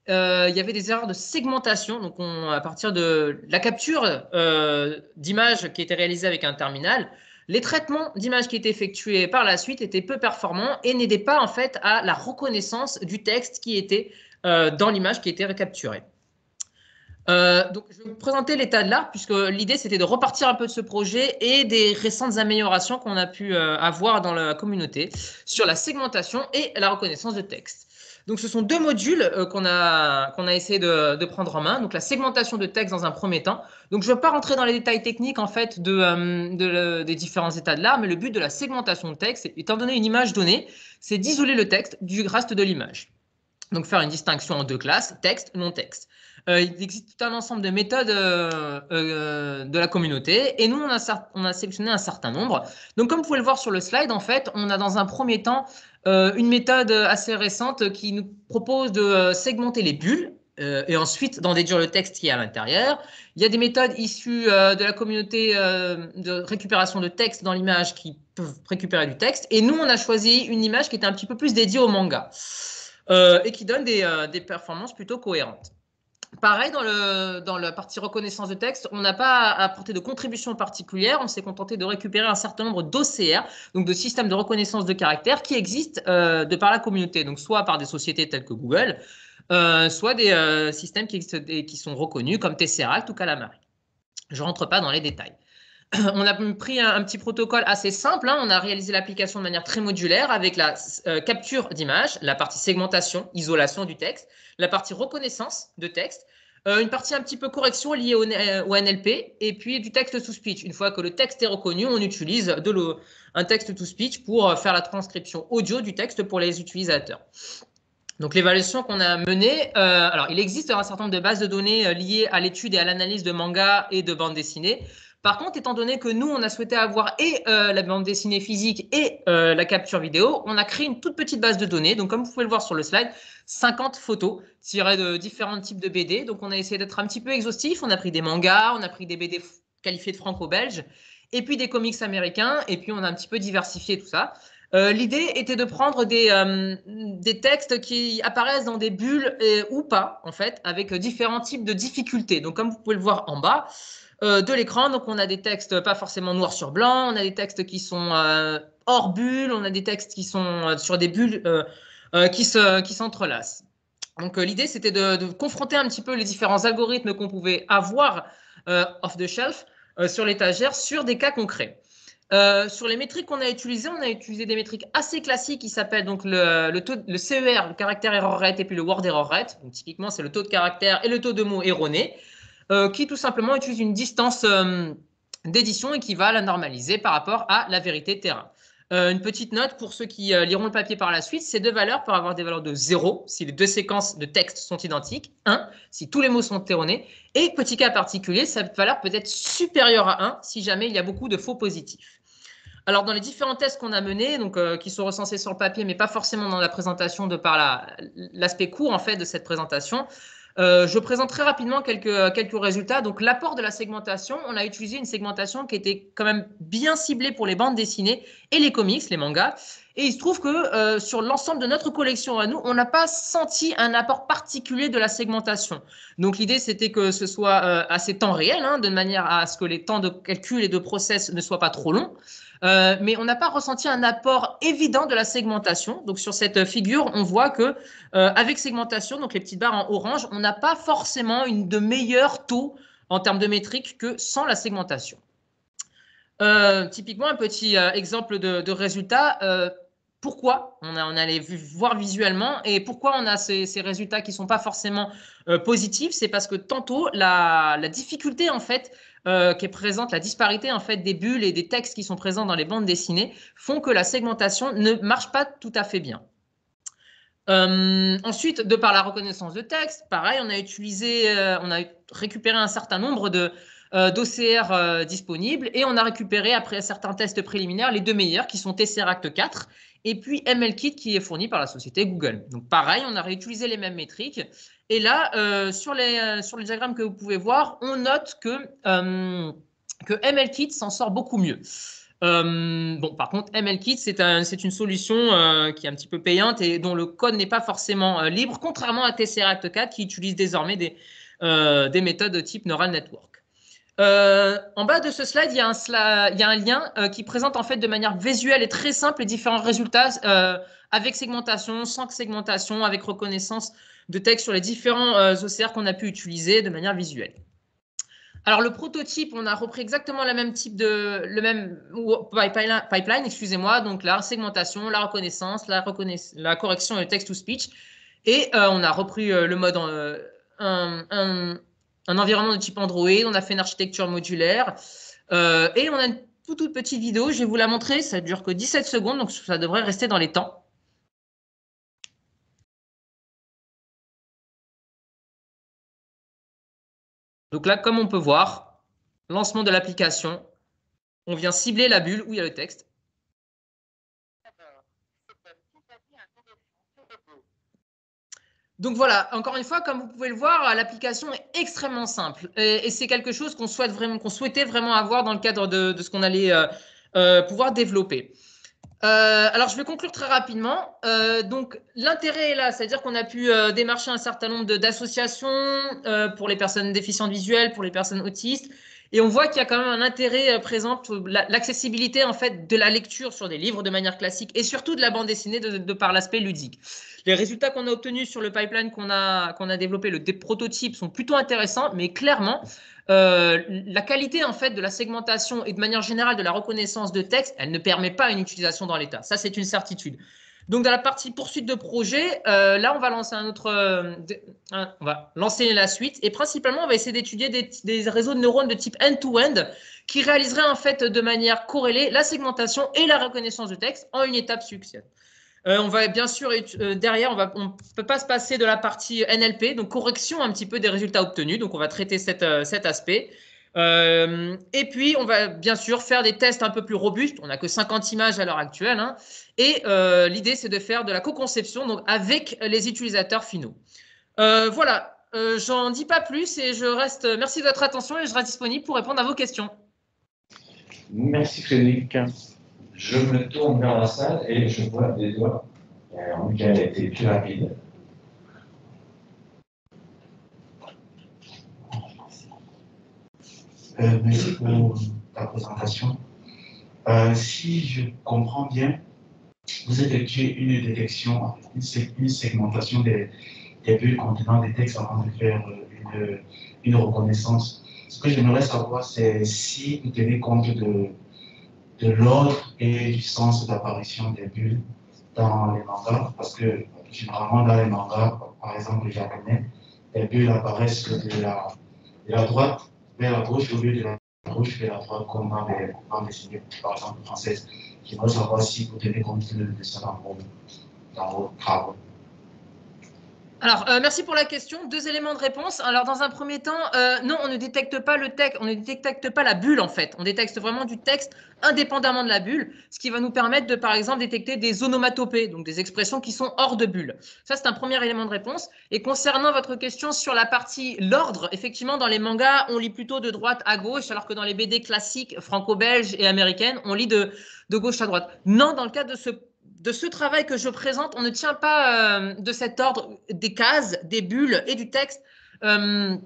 il y avait des erreurs de segmentation. Donc, à partir de la capture d'images qui était réalisée avec un terminal, les traitements d'images qui étaient effectués par la suite étaient peu performants et n'aidaient pas en fait à la reconnaissance du texte qui était dans l'image qui était recapturée. Donc, je vais vous présenter l'état de l'art puisque l'idée c'était de repartir un peu de ce projet et des récentes améliorations qu'on a pu avoir dans la communauté sur la segmentation et la reconnaissance de texte. Donc, ce sont deux modules qu'on a essayé de prendre en main. Donc, la segmentation de texte dans un premier temps. Donc, je ne vais pas rentrer dans les détails techniques en fait des différents états de l'art, mais le but de la segmentation de texte, étant donné une image donnée, c'est d'isoler le texte du reste de l'image. Donc, faire une distinction en deux classes, texte, non-texte. Il existe tout un ensemble de méthodes de la communauté et nous, on a sélectionné un certain nombre. Donc, comme vous pouvez le voir sur le slide, en fait, on a dans un premier temps une méthode assez récente qui nous propose de segmenter les bulles et ensuite d'en déduire le texte qui est à l'intérieur. Il y a des méthodes issues de la communauté de récupération de texte dans l'image qui peuvent récupérer du texte. Et nous, on a choisi une image qui était un petit peu plus dédiée au manga et qui donne des performances plutôt cohérentes. Pareil, dans la partie reconnaissance de texte, on n'a pas apporté de contribution particulière. On s'est contenté de récupérer un certain nombre d'OCR, donc de systèmes de reconnaissance de caractères qui existent de par la communauté, donc soit par des sociétés telles que Google, soit des systèmes qui existent et qui sont reconnus comme Tesseract ou Calamari. Je ne rentre pas dans les détails. On a pris un petit protocole assez simple. On a réalisé l'application de manière très modulaire avec la capture d'image, la partie segmentation, isolation du texte, la partie reconnaissance de texte, une partie un petit peu correction liée au NLP, et puis du text-to-speech. Une fois que le texte est reconnu, on utilise un text-to-speech pour faire la transcription audio du texte pour les utilisateurs. Donc, l'évaluation qu'on a menée, alors il existe un certain nombre de bases de données liées à l'étude et à l'analyse de mangas et de bandes dessinées. Par contre, étant donné que nous, on a souhaité avoir et la bande dessinée physique et la capture vidéo, on a créé une toute petite base de données. Donc, comme vous pouvez le voir sur le slide, 50 photos tirées de différents types de BD. Donc, on a essayé d'être un petit peu exhaustif. On a pris des mangas, on a pris des BD qualifiés de franco-belges, et puis des comics américains, et puis on a un petit peu diversifié tout ça. L'idée était de prendre des textes qui apparaissent dans des bulles ou pas, en fait, avec différents types de difficultés. Donc, comme vous pouvez le voir en bas de l'écran, donc on a des textes pas forcément noir sur blanc, on a des textes qui sont hors bulles, on a des textes qui sont sur des bulles qui s'entrelacent. Donc, l'idée, c'était de confronter un petit peu les différents algorithmes qu'on pouvait avoir off the shelf sur l'étagère sur des cas concrets. Sur les métriques qu'on a utilisées, on a utilisé des métriques assez classiques qui s'appellent donc le CER, le caractère error rate, et puis le word error rate. Donc, typiquement, c'est le taux de caractère et le taux de mots erronés, qui tout simplement utilisent une distance d'édition et qui va la normaliser par rapport à la vérité terrain. Une petite note pour ceux qui liront le papier par la suite, ces deux valeurs peuvent avoir des valeurs de 0 si les deux séquences de texte sont identiques, 1 si tous les mots sont erronés, et petit cas particulier, cette valeur peut être supérieure à 1 si jamais il y a beaucoup de faux positifs. Alors, dans les différents tests qu'on a menés, donc, qui sont recensés sur le papier, mais pas forcément dans la présentation de par l'aspect court en fait, de cette présentation, je présente très rapidement quelques résultats. Donc, l'apport de la segmentation, on a utilisé une segmentation qui était quand même bien ciblée pour les bandes dessinées et les comics, les mangas. Et il se trouve que sur l'ensemble de notre collection à nous, on n'a pas senti un apport particulier de la segmentation. Donc, l'idée, c'était que ce soit assez temps réel, hein, de manière à ce que les temps de calcul et de process ne soient pas trop longs. Mais on n'a pas ressenti un apport évident de la segmentation. Donc, sur cette figure, on voit que avec segmentation, donc les petites barres en orange, on n'a pas forcément de meilleurs taux en termes de métriques que sans la segmentation. Typiquement, un petit exemple de résultat. Pourquoi on allait voir visuellement et pourquoi on a ces résultats qui ne sont pas forcément positifs? C'est parce que tantôt, la difficulté, en fait, qui est présente, la disparité en fait des bulles et des textes qui sont présents dans les bandes dessinées font que la segmentation ne marche pas tout à fait bien. Ensuite, de par la reconnaissance de texte, pareil, on a récupéré un certain nombre d'OCR disponibles et on a récupéré, après certains tests préliminaires, les deux meilleurs qui sont Tesseract 4 et puis MLKit qui est fourni par la société Google. Donc pareil, on a réutilisé les mêmes métriques. Et là, sur le diagramme que vous pouvez voir, on note que MLKit s'en sort beaucoup mieux. Bon, par contre, MLKit, c'est une solution qui est un petit peu payante et dont le code n'est pas forcément libre, contrairement à Tesseract 4 qui utilise désormais des méthodes de type Neural Network. En bas de ce slide, il y a un lien qui présente en fait de manière visuelle et très simple les différents résultats avec segmentation, sans segmentation, avec reconnaissance de texte sur les différents OCR qu'on a pu utiliser de manière visuelle. Alors, le prototype, on a repris exactement le même pipeline, excusez-moi, donc la segmentation, la reconnaissance, la correction et le text-to-speech. Et on a repris le mode un environnement de type Android, on a fait une architecture modulaire et on a une toute petite vidéo, je vais vous la montrer, ça ne dure que 17 secondes, donc ça devrait rester dans les temps. Donc là, comme on peut voir, lancement de l'application, on vient cibler la bulle où il y a le texte. Donc voilà, encore une fois, comme vous pouvez le voir, l'application est extrêmement simple et c'est quelque chose qu'on souhaitait vraiment avoir dans le cadre de ce qu'on allait pouvoir développer. Alors, je vais conclure très rapidement. Donc, l'intérêt est là, c'est-à-dire qu'on a pu démarcher un certain nombre d'associations pour les personnes déficientes visuelles, pour les personnes autistes, et on voit qu'il y a quand même un intérêt présent pour l'accessibilité en fait de la lecture sur des livres de manière classique et surtout de la bande dessinée de par l'aspect ludique. Les résultats qu'on a obtenus sur le pipeline qu'on a développé, des prototypes, sont plutôt intéressants, mais clairement, la qualité en fait de la segmentation et de manière générale de la reconnaissance de texte, elle ne permet pas une utilisation dans l'état. Ça, c'est une certitude. Donc, dans la partie poursuite de projet, là, on va lancer on va lancer la suite. Et principalement, on va essayer d'étudier des réseaux de neurones de type end-to-end qui réaliseraient en fait de manière corrélée la segmentation et la reconnaissance de texte en une étape successive. On va bien sûr, derrière, on ne peut pas se passer de la partie NLP, donc correction un petit peu des résultats obtenus. Donc, on va traiter cet aspect. Et puis, on va bien sûr faire des tests un peu plus robustes. On n'a que 50 images à l'heure actuelle. Hein. Et l'idée, c'est de faire de la co-conception donc avec les utilisateurs finaux. Voilà, j'en dis pas plus et merci de votre attention et je reste disponible pour répondre à vos questions. Merci Frédéric. Je me tourne vers la salle et je vois des doigts. Michael a été plus rapide. Merci pour ta présentation. Si je comprends bien, vous effectuez une détection, une segmentation des bulles contenant des textes avant de faire une reconnaissance. Ce que j'aimerais savoir, c'est si vous tenez compte de l'ordre et du sens d'apparition des bulles dans les mangas, parce que généralement dans les mangas, par exemple japonais, les bulles apparaissent de la droite vers la gauche au lieu de la gauche vers la droite, comme dans les bandes dessinées, par exemple françaises. J'aimerais savoir si vous tenez compte de ça dans vos travaux. Alors, merci pour la question. 2 éléments de réponse. Alors, dans un premier temps, non, on ne détecte pas le texte, on ne détecte pas la bulle, en fait. On détecte vraiment du texte indépendamment de la bulle, ce qui va nous permettre de, par exemple, détecter des onomatopées, donc des expressions qui sont hors de bulle. Ça, c'est un premier élément de réponse. Et concernant votre question sur la partie l'ordre, effectivement, dans les mangas, on lit plutôt de droite à gauche, alors que dans les BD classiques franco-belges et américaines, on lit de gauche à droite. Non, dans le cadre de ce travail que je présente, on ne tient pas de cet ordre des cases, des bulles et du texte. On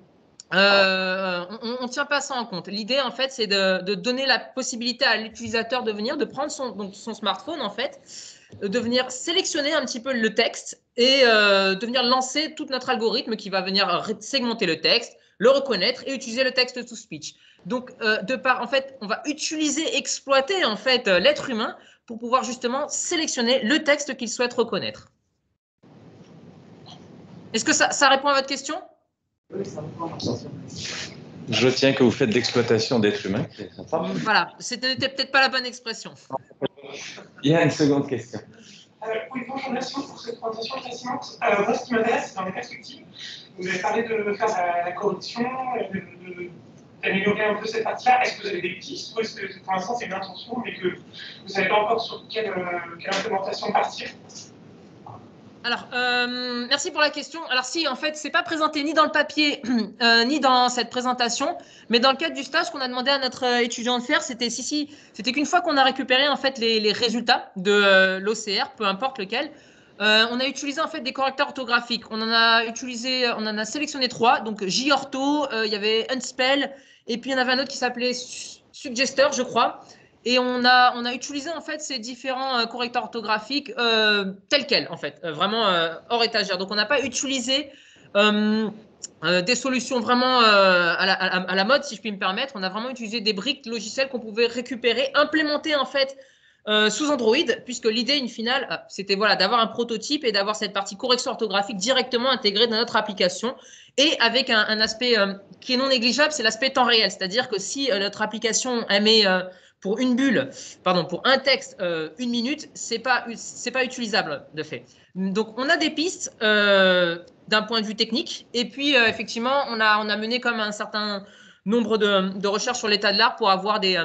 ne tient pas ça en compte. L'idée, en fait, c'est de donner la possibilité à l'utilisateur de prendre son smartphone, en fait, de venir sélectionner un petit peu le texte et de venir lancer tout notre algorithme qui va venir segmenter le texte, le reconnaître et utiliser le text-to-speech. Donc, en fait, on va exploiter, en fait, l'être humain pour pouvoir justement sélectionner le texte qu'il souhaite reconnaître. Est-ce que ça répond à votre question? Oui, ça répond à ma question. Je retiens que vous faites de l'exploitation d'êtres humains. Voilà, c'était peut-être pas la bonne expression. Il y a une seconde question. Oui, bonjour, merci pour cette présentation fascinante. Moi, ce qui m'intéresse, c'est dans les perspectives. Vous avez parlé de faire la correction, d'améliorer un peu cette partie-là. Est-ce que vous avez des pistes ou est-ce que pour l'instant c'est une intention mais que vous ne savez pas encore sur quelle implémentation partir? Alors, merci pour la question. Alors si, en fait, c'est pas présenté ni dans le papier ni dans cette présentation, mais dans le cadre du stage qu'on a demandé à notre étudiant de faire, c'était qu'une fois qu'on a récupéré en fait les résultats de l'OCR, peu importe lequel, on a utilisé en fait des correcteurs orthographiques. On en a sélectionné 3, donc J-Ortho, il y avait Unspell, et puis il y en avait un autre qui s'appelait Suggester, je crois. Et on a utilisé en fait ces différents correcteurs orthographiques tels quels, en fait, vraiment hors étagère. Donc on n'a pas utilisé des solutions vraiment à la mode, si je puis me permettre. On a vraiment utilisé des briques logicielles qu'on pouvait récupérer, implémenter en fait sous Android, puisque l'idée, in finale, c'était voilà, d'avoir un prototype et d'avoir cette partie correction orthographique directement intégrée dans notre application. Et avec un aspect qui est non négligeable, c'est l'aspect temps réel. C'est-à-dire que si notre application émet pour un texte, 1 minute, c'est pas utilisable de fait. Donc, on a des pistes d'un point de vue technique. Et puis, effectivement, on a mené comme un certain nombre de recherches sur l'état de l'art pour avoir des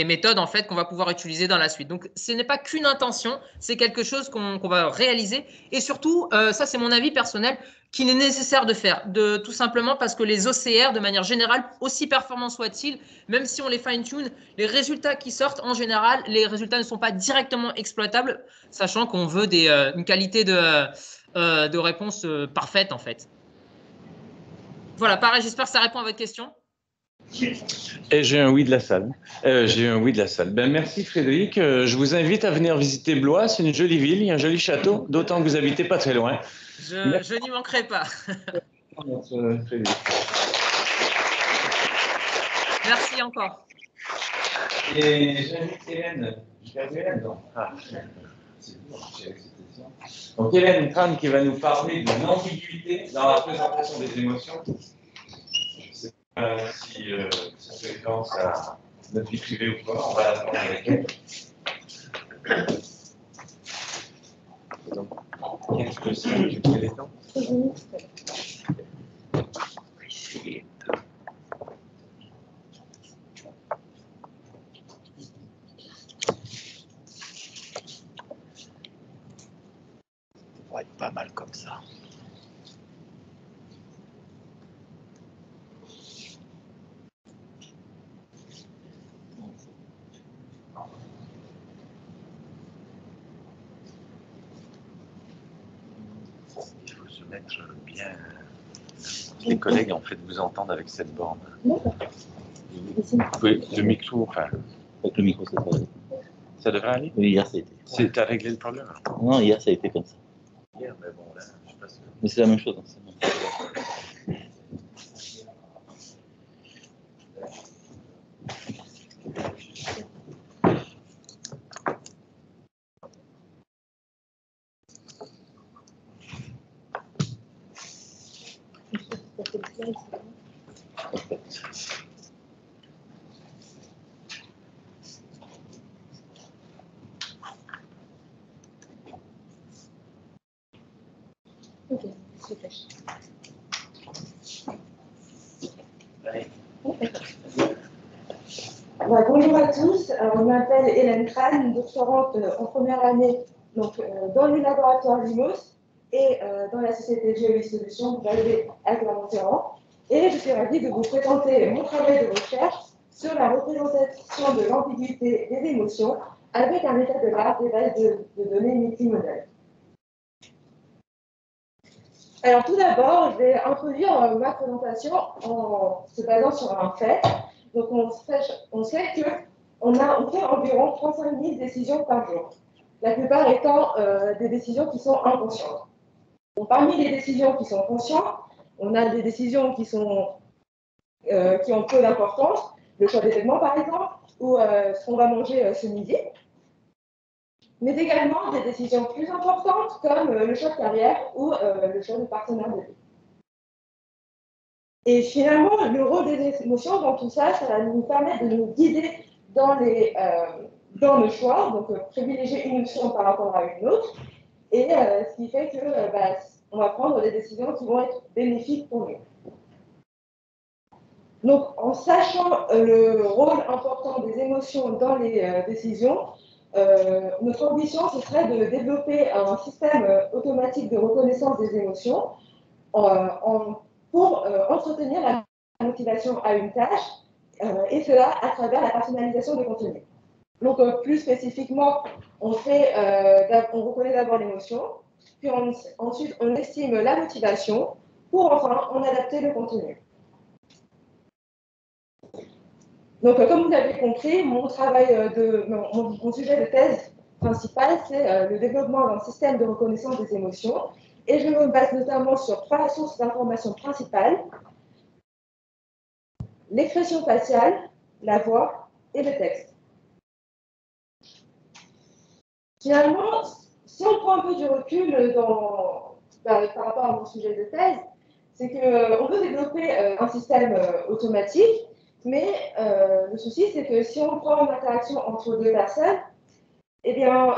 méthodes en fait qu'on va pouvoir utiliser dans la suite. Donc, ce n'est pas qu'une intention, c'est quelque chose qu'on va réaliser. Et surtout, ça c'est mon avis personnel, qu'il est nécessaire de faire, tout simplement parce que les OCR, de manière générale, aussi performants soient-ils, même si on les fine-tune, les résultats qui sortent, en général, les résultats ne sont pas directement exploitables, sachant qu'on veut une qualité de réponse parfaite, en fait. Voilà, pareil, j'espère que ça répond à votre question. Et j'ai un oui de la salle. Ben, merci Frédéric. Je vous invite à venir visiter Blois. C'est une jolie ville, il y a un joli château, d'autant que vous habitez pas très loin. Je n'y manquerai pas. Merci encore. Et j'invite Hélène. Je perds Hélène, donc. Merci beaucoup. Donc Hélène Tran qui va nous parler de l'ambiguïté dans la présentation des émotions. Je ne sais pas si ça fait référence à notre vie privée ou pas, on va l'attendre avec elle. Donc, 15 plus 5, quel est le temps? Ça va être pas mal comme ça. Il faut se mettre bien. Les collègues, en fait, vous entendent avec cette borne. Le micro, enfin. Avec le micro, ça devrait aller. Ça devrait aller? Oui, hier, ça a été. T'as réglé le problème? Non, hier, ça a été comme ça. Hier, mais bon, là, je sais pas si... Mais c'est la même chose. Hein, Ok, super. Bonjour à tous, je m'appelle Hélène Tran, doctorante en première année donc, dans le laboratoire LIMOS et dans la société Géolie Solutions basée à Clermont-Ferrand. Et je suis ravie de vous présenter mon travail de recherche sur la représentation de l'ambiguïté des émotions avec un état de l'art des bases de données multimodales. Alors tout d'abord, je vais introduire ma présentation en se basant sur un fait. Donc on sait qu'on fait environ 35 000 décisions par jour, la plupart étant des décisions qui sont inconscientes. Donc, parmi les décisions qui sont conscientes, on a des décisions qui ont peu d'importance, le choix des vêtements par exemple, ou ce qu'on va manger ce midi, mais également des décisions plus importantes comme le choix de carrière ou le choix de partenaire de vie. Et finalement, le rôle des émotions dans tout ça, ça va nous permettre de nous guider dans le choix, donc privilégier une option par rapport à une autre, et ce qui fait que on va prendre des décisions qui vont être bénéfiques pour nous. Donc, en sachant le rôle important des émotions dans les décisions, notre ambition, ce serait de développer un système automatique de reconnaissance des émotions pour entretenir la motivation à une tâche, et cela à travers la personnalisation de contenu. Donc, plus spécifiquement, on reconnaît d'abord l'émotion, puis ensuite on estime la motivation, pour enfin en adapter le contenu. Donc, comme vous avez compris, mon sujet de thèse principal, c'est le développement d'un système de reconnaissance des émotions. Et je me base notamment sur 3 sources d'informations principales: l'expression faciale, la voix et le texte. Finalement, si on prend un peu du recul par rapport à mon sujet de thèse, c'est qu'on veut développer un système automatique, mais le souci, c'est que si on prend une interaction entre 2 personnes, eh bien,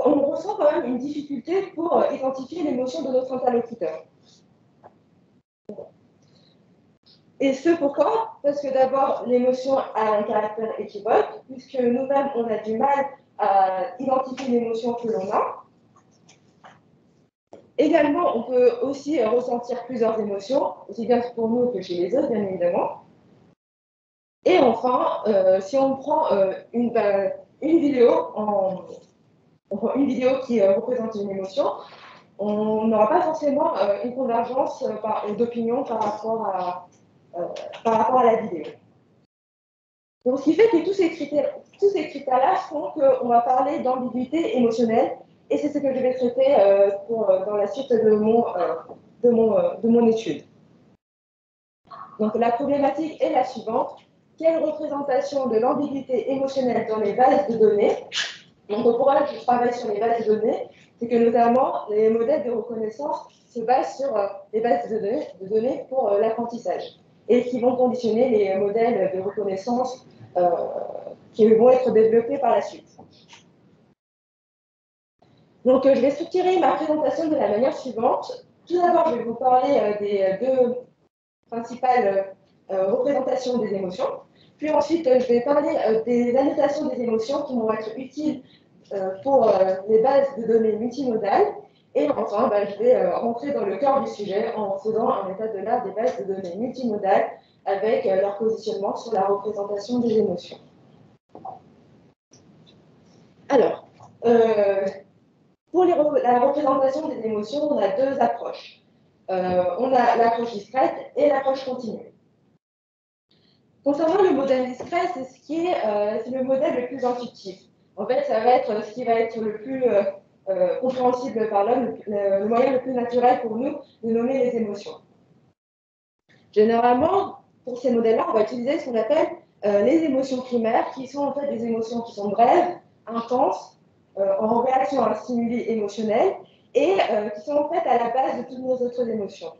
on ressent quand même une difficulté pour identifier l'émotion de notre interlocuteur. Et ce pourquoi? Parce que d'abord, l'émotion a un caractère équivoque, puisque nous-mêmes, on a du mal à identifier l'émotion que l'on a. Également, on peut aussi ressentir plusieurs émotions, aussi bien pour nous que chez les autres, bien évidemment. Et enfin, si on prend une vidéo qui représente une émotion, on n'aura pas forcément une convergence d'opinion par rapport à la vidéo. Donc, ce qui fait que tous ces critères-là font qu'on va parler d'ambiguïté émotionnelle, et c'est ce que je vais traiter dans la suite de mon étude. Donc, la problématique est la suivante: quelle représentation de l'ambiguïté émotionnelle dans les bases de données Donc pourquoi je travaille sur les bases de données? C'est que notamment les modèles de reconnaissance se basent sur les bases de données pour l'apprentissage et qui vont conditionner les modèles de reconnaissance qui vont être développés par la suite. Donc je vais structurer ma présentation de la manière suivante. Tout d'abord, je vais vous parler des deux principales représentations des émotions. Puis ensuite, je vais parler des annotations des émotions qui vont être utiles pour les bases de données multimodales. Et enfin, je vais rentrer dans le cœur du sujet en faisant un état de l'art des bases de données multimodales avec leur positionnement sur la représentation des émotions. Alors, pour la représentation des émotions, on a deux approches. On a l'approche discrète et l'approche continue. Concernant le modèle discret, c'est le modèle le plus intuitif. En fait, ça va être ce qui va être le plus compréhensible par l'homme, le moyen le plus naturel pour nous de nommer les émotions. Généralement, pour ces modèles-là, on va utiliser ce qu'on appelle les émotions primaires, qui sont en fait des émotions qui sont brèves, intenses, en réaction à un stimuli émotionnel, et qui sont en fait à la base de toutes nos autres émotions.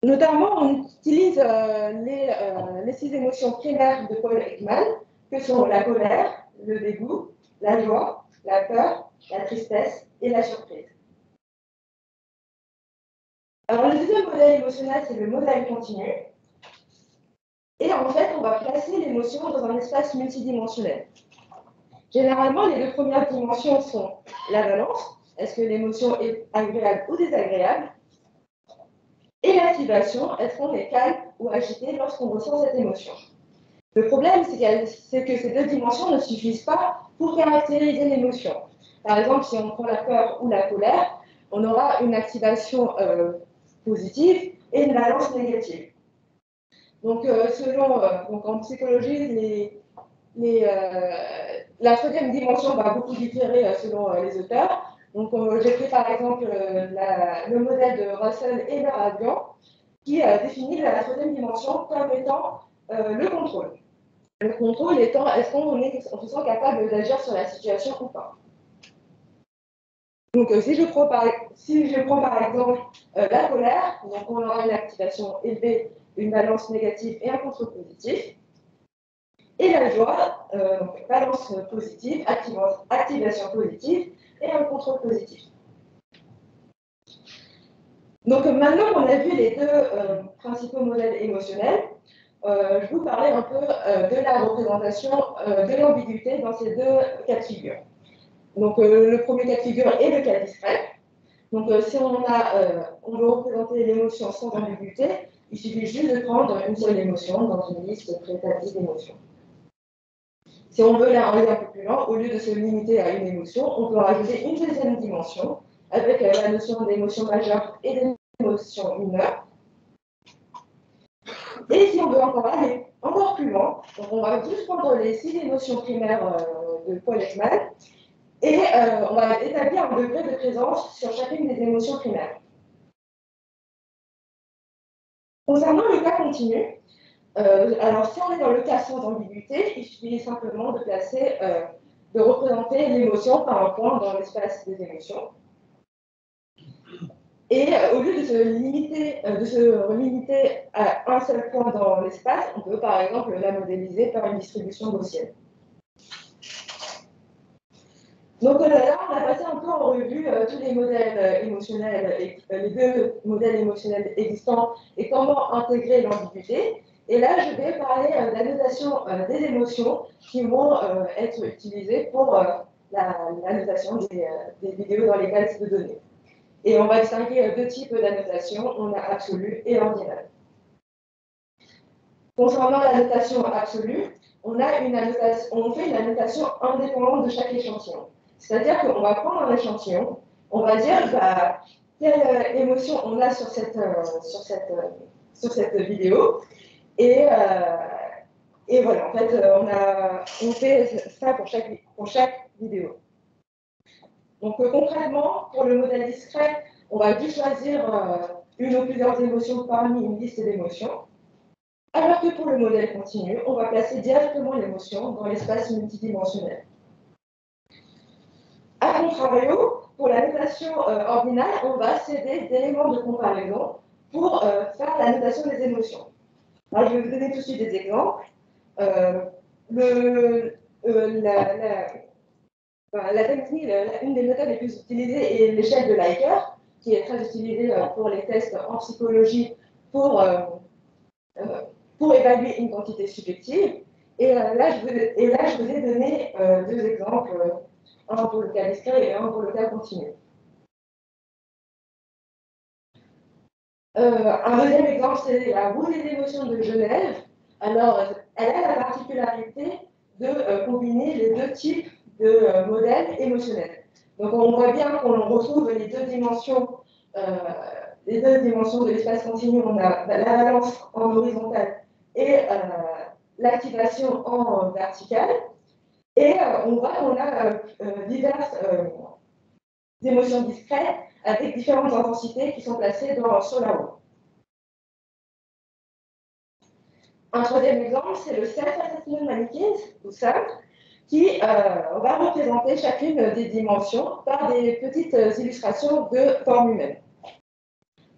Notamment, on utilise les 6 émotions primaires de Paul Ekman, que sont la colère, le dégoût, la joie, la peur, la tristesse et la surprise. Alors, le deuxième modèle émotionnel, c'est le modèle continu. Et en fait, on va placer l'émotion dans un espace multidimensionnel. Généralement, les deux premières dimensions sont la valence, est-ce que l'émotion est agréable ou désagréable, et l'activation, est-ce qu'on est calme ou agité lorsqu'on ressent cette émotion. Le problème, c'est que ces deux dimensions ne suffisent pas pour caractériser l'émotion. Par exemple, si on prend la peur ou la colère, on aura une activation positive et une valence négative. Donc, en psychologie, la troisième dimension va beaucoup différer selon les auteurs. Donc, j'ai pris par exemple le modèle de Russell et Mehrabian qui définit la troisième dimension comme étant le contrôle. Le contrôle étant est-ce qu'on se sent capable d'agir sur la situation ou pas. Donc, si je prends par exemple la colère, donc on aura une activation élevée, une valence négative et un contrôle positif. Et la joie, valence positive, activation positive et un contrôle positif. Donc maintenant qu'on a vu les deux principaux modèles émotionnels, je vais vous parler un peu de la représentation de l'ambiguïté dans ces deux cas de figure. Donc le premier cas de figure est le cas discret. Donc si on veut représenter l'émotion sans ambiguïté, il suffit juste de prendre une seule émotion dans une liste préétablie d'émotions. Si on veut aller un peu plus loin, au lieu de se limiter à une émotion, on peut rajouter une deuxième dimension avec la notion d'émotion majeure et d'émotion mineure. Et si on veut encore aller encore plus loin, donc on va juste prendre les 6 émotions primaires de Paul Ekman et on va établir un degré de présence sur chacune des émotions primaires. Concernant le cas continu, alors si on est dans le cas sans ambiguïté, il suffit simplement de représenter l'émotion par un point dans l'espace des émotions. Et au lieu de se limiter à un seul point dans l'espace, on peut par exemple la modéliser par une distribution gaussienne. Donc là, on a passé un peu en revue tous les modèles émotionnels, les deux modèles émotionnels existants et comment intégrer l'ambiguïté. Et là, je vais parler de la notation des émotions qui vont être utilisées pour la notation des vidéos dans les bases de données. Et on va distinguer deux types d'annotation, on a absolue et ordinale. Concernant la notation absolue, on fait une annotation indépendante de chaque échantillon. C'est-à-dire qu'on va prendre un échantillon, on va dire quelle émotion on a sur cette vidéo, et voilà, en fait, on fait ça pour chaque vidéo. Donc concrètement, pour le modèle discret, on va juste choisir une ou plusieurs émotions parmi une liste d'émotions. Alors que pour le modèle continu, on va placer directement l'émotion dans l'espace multidimensionnel. A contrario, pour la notation ordinale, on va céder d'éléments de comparaison pour faire la notation des émotions. Alors, je vais vous donner tout de suite des exemples. La technique, une des méthodes les plus utilisées est l'échelle de Likert, qui est très utilisée pour les tests en psychologie pour évaluer une quantité subjective. Et là, je vous ai donné deux exemples, un pour le cas discret et un pour le cas continu. Un deuxième exemple, c'est la roue des émotions de Genève. Alors, elle a la particularité de combiner les deux types de modèles émotionnels. Donc, on voit bien qu'on retrouve les deux dimensions de l'espace continu. On a la valence en horizontal et l'activation en verticale. Et on voit qu'on a diverses émotions discrètes avec différentes intensités qui sont placées sur la roue. Un troisième exemple, c'est le Self-Assessment Mannequins, ou SAM, qui va représenter chacune des dimensions par des petites illustrations de forme humaine.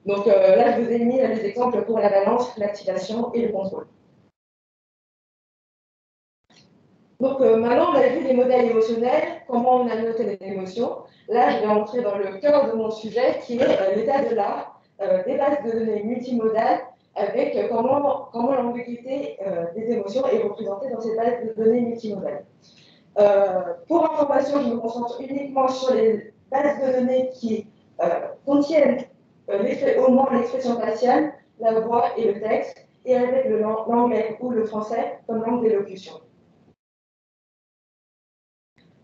Donc là, je vous ai mis les exemples pour la balance, l'activation et le contrôle. Donc maintenant, on a vu les modèles émotionnels, comment on a noté les émotions. Là, je vais entrer dans le cœur de mon sujet, qui est l'état de l'art, des bases de données multimodales, avec comment l'ambiguïté des émotions est représentée dans ces bases de données multimodales. Pour information, je me concentre uniquement sur les bases de données qui contiennent au moins l'expression faciale, la voix et le texte, et avec l'anglais ou le français comme langue d'élocution.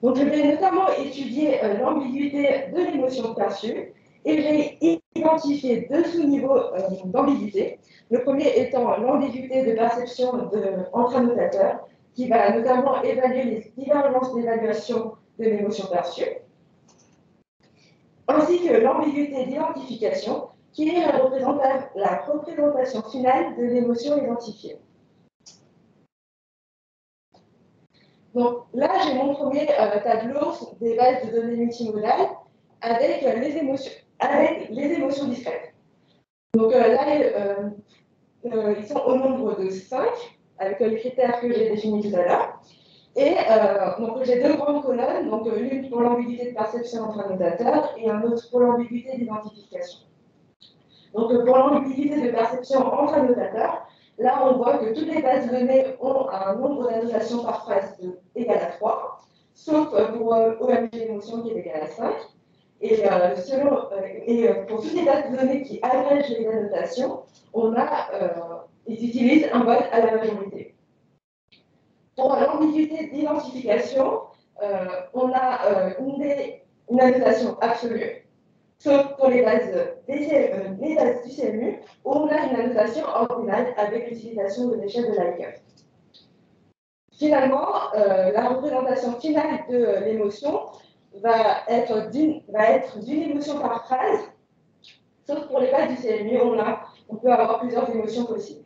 Donc, je vais notamment étudier l'ambiguïté de l'émotion perçue et j'ai identifié deux sous-niveaux d'ambiguïté. Le premier étant l'ambiguïté de perception entre annotateurs, qui va notamment évaluer les divergences d'évaluation de l'émotion perçue, ainsi que l'ambiguïté d'identification, qui est la représentation finale de l'émotion identifiée. Donc là, j'ai mon premier tableau des bases de données multimodales avec les émotions discrètes. Donc là, ils sont au nombre de 5, avec les critères que j'ai définis tout à l'heure. Et donc j'ai deux grandes colonnes, donc l'une pour l'ambiguïté de perception entre annotateurs et un autre pour l'ambiguïté d'identification. Donc pour l'ambiguïté de perception entre annotateurs, là on voit que toutes les bases de données ont un nombre d'annotations par phrase égal à 3, sauf pour OMG émotion qui est égal à 5. Et, pour toutes les bases de données qui agrègent les annotations, ils utilisent un vote à la majorité. Pour l'ambiguïté d'identification, on a une annotation absolue, sauf pour les bases du CMU, où on a une annotation ordinale avec l'utilisation de l'échelle de Likert. Finalement, la représentation finale de l'émotion va être d'une émotion par phrase, sauf pour les bases du CMU, on peut avoir plusieurs émotions possibles.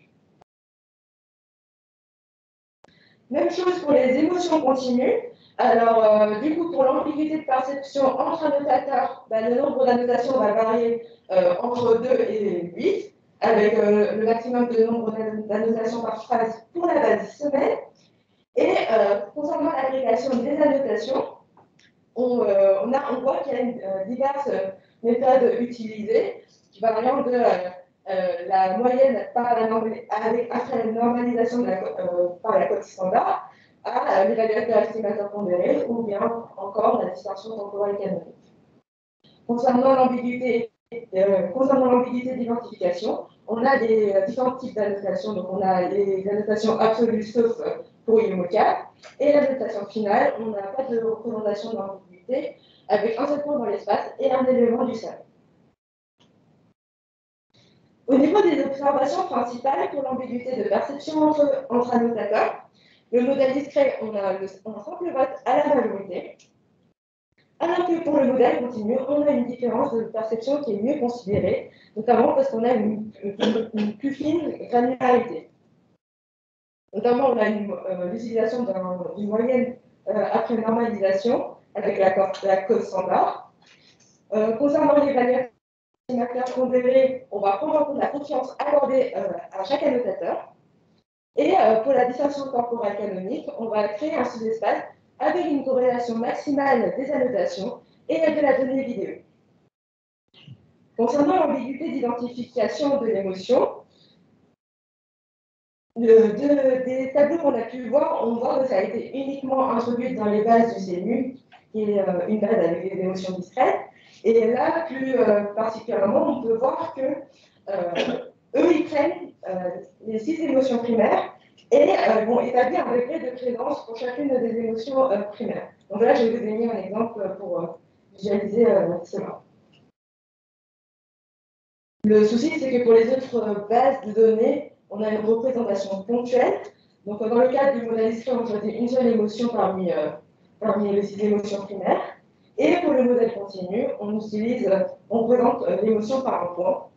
Même chose pour les émotions continues. Alors, du coup, pour l'ambiguïté de perception entre annotateurs, le nombre d'annotations va varier entre 2 et 8, avec le maximum de nombre d'annotations par phrase pour la base semaine. Et concernant l'agrégation des annotations, on voit qu'il y a diverses méthodes utilisées, variant de la moyenne après la normalisation par la cote standard à l'évaluateur estimateur pondéré ou bien encore la distorsion temporelle canonique. Concernant l'ambiguïté d'identification, on a des différents types d'annotations. Donc on a les annotations absolues sauf pour IMOCA et l'annotation finale, on n'a pas de représentation d'ambiguïté avec un seul point dans l'espace et un élément du cercle. Au niveau des observations principales pour l'ambiguïté de perception entre annotateurs, le modèle discret, on a un simple vote à la majorité, alors que pour le modèle continu, on a une différence de perception qui est mieux considérée, notamment parce qu'on a une plus fine granularité. Notamment, on a l'utilisation d'une moyenne après normalisation avec la code standard. Concernant l'évaluation pondérée, on va prendre en compte la confiance accordée à chaque annotateur. Et pour la distinction corporelle canonique, on va créer un sous-espace avec une corrélation maximale des annotations et de la donnée vidéo. Concernant l'ambiguïté d'identification de l'émotion, des tableaux qu'on a pu voir, on voit que ça a été uniquement introduit dans les bases du CNU, qui est une base avec des émotions discrètes. Et là, plus particulièrement, on peut voir que eux, ils prennent les 6 émotions primaires et vont établir un degré de présence pour chacune des émotions primaires. Donc là, je vais vous donner un exemple pour visualiser cela. Le souci, c'est que pour les autres bases de données, on a une représentation ponctuelle. Donc, dans le cadre du modèle discret, on choisit une seule émotion parmi les 6 émotions primaires. Et pour le modèle continu, on présente l'émotion par un point.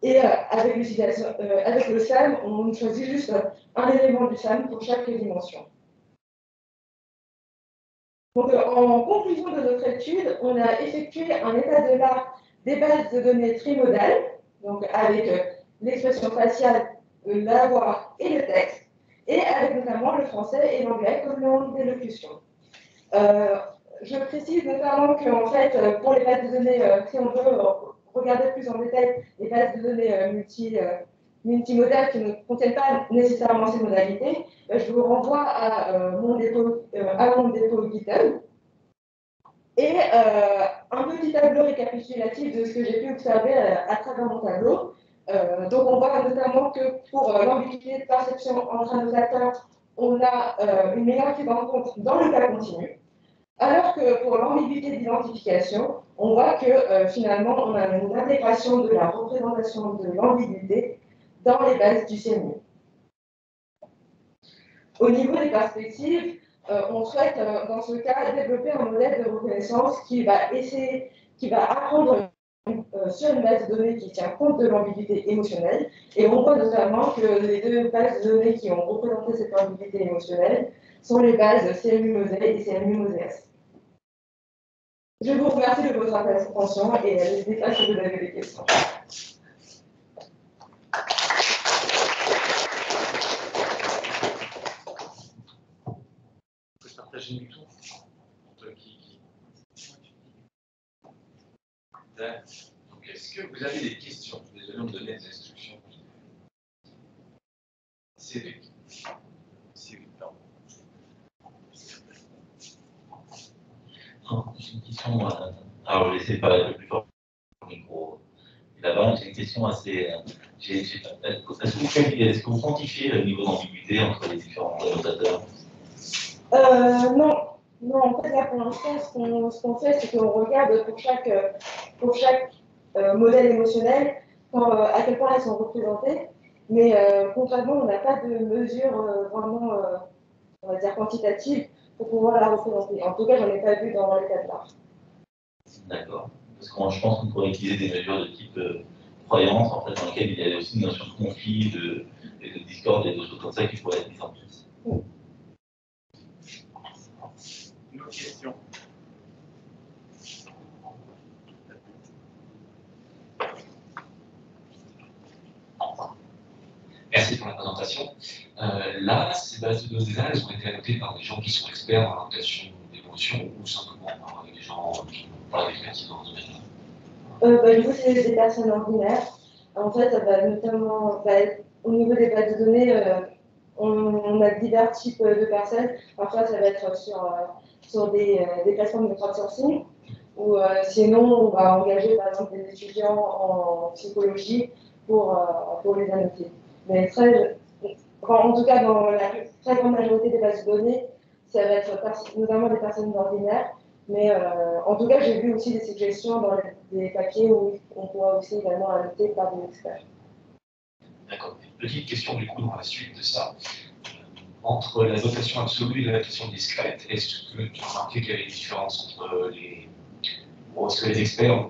Et avec le SAM, on choisit juste un élément du SAM pour chaque dimension. Donc, en conclusion de notre étude, on a effectué un état de l'art des bases de données trimodales, donc avec l'expression faciale, la voix et le texte, et avec notamment le français et l'anglais comme langue d'élocution. Je précise notamment qu'en fait, pour les bases de données, si on veut regarder plus en détail les bases de données multimodales qui ne contiennent pas nécessairement ces modalités, je vous renvoie à mon dépôt GitHub. Et un petit tableau récapitulatif de ce que j'ai pu observer à travers mon tableau. Donc on voit notamment que pour l'ambiguïté de perception entre annoteurs, on a une meilleure prise en compte dans le cas continu. Alors que pour l'ambiguïté d'identification, on voit que finalement, on a une intégration de la représentation de l'ambiguïté dans les bases du CNU. Au niveau des perspectives, on souhaite, dans ce cas, développer un modèle de reconnaissance qui va apprendre sur une base de données qui tient compte de l'ambiguïté émotionnelle. Et on voit notamment que les 2 bases de données qui ont représenté cette ambiguïté émotionnelle sont les bases CMU-MOSE et CMU-MOSES. Je vous remercie de votre attention et n'hésitez pas si vous avez des questions. On peut se partager du tout. Donc, est-ce que vous avez des questions? Désolé, on me donnait des instructions. C'est vite. Pardon. J'ai une question. Alors, je vais essayer de parler un peu plus fort au micro. Là-bas, j'ai une question assez. Est-ce que vous quantifiez le niveau d'ambiguïté entre les différents annotateurs? Non. Non, en fait, là, pour l'instant, ce qu'on fait, c'est qu'on regarde pour chaque modèle émotionnel à quel point elles sont représentées. Mais concrètement, on n'a pas de mesure vraiment, on va dire, quantitative pour pouvoir la représenter. En tout cas, je n'en ai pas vu dans le cas de l'art. D'accord. Parce que moi, je pense qu'on pourrait utiliser des mesures de type croyance, en fait, dans lesquelles il y a aussi une notion de conflit, de discorde et de choses comme ça qui pourraient être mises en place. Une autre question. Merci pour la présentation. Là, ces bases de données-là, elles ont été annotées par des gens qui sont experts en annotation d'émotions ou simplement par des gens qui n'ont pas d'expertise dans ce domaine-là? Du coup, c'est des personnes ordinaires. En fait, notamment au niveau des bases de données, on a divers types de personnes. Parfois, ça va être sur des plateformes de crowdsourcing, ou sinon, on va engager par exemple des étudiants en psychologie pour les annoter. Mais en tout cas, dans la très grande majorité des bases de données, ça va être notamment des personnes ordinaires. Mais en tout cas, j'ai vu aussi des suggestions dans des papiers où on pourra aussi également annoter par des experts. D'accord. Petite question du coup dans la suite de ça. Entre la notation absolue et la notation discrète, est-ce que tu as remarqué qu'il y avait une différence entre les... Bon, est-ce que les experts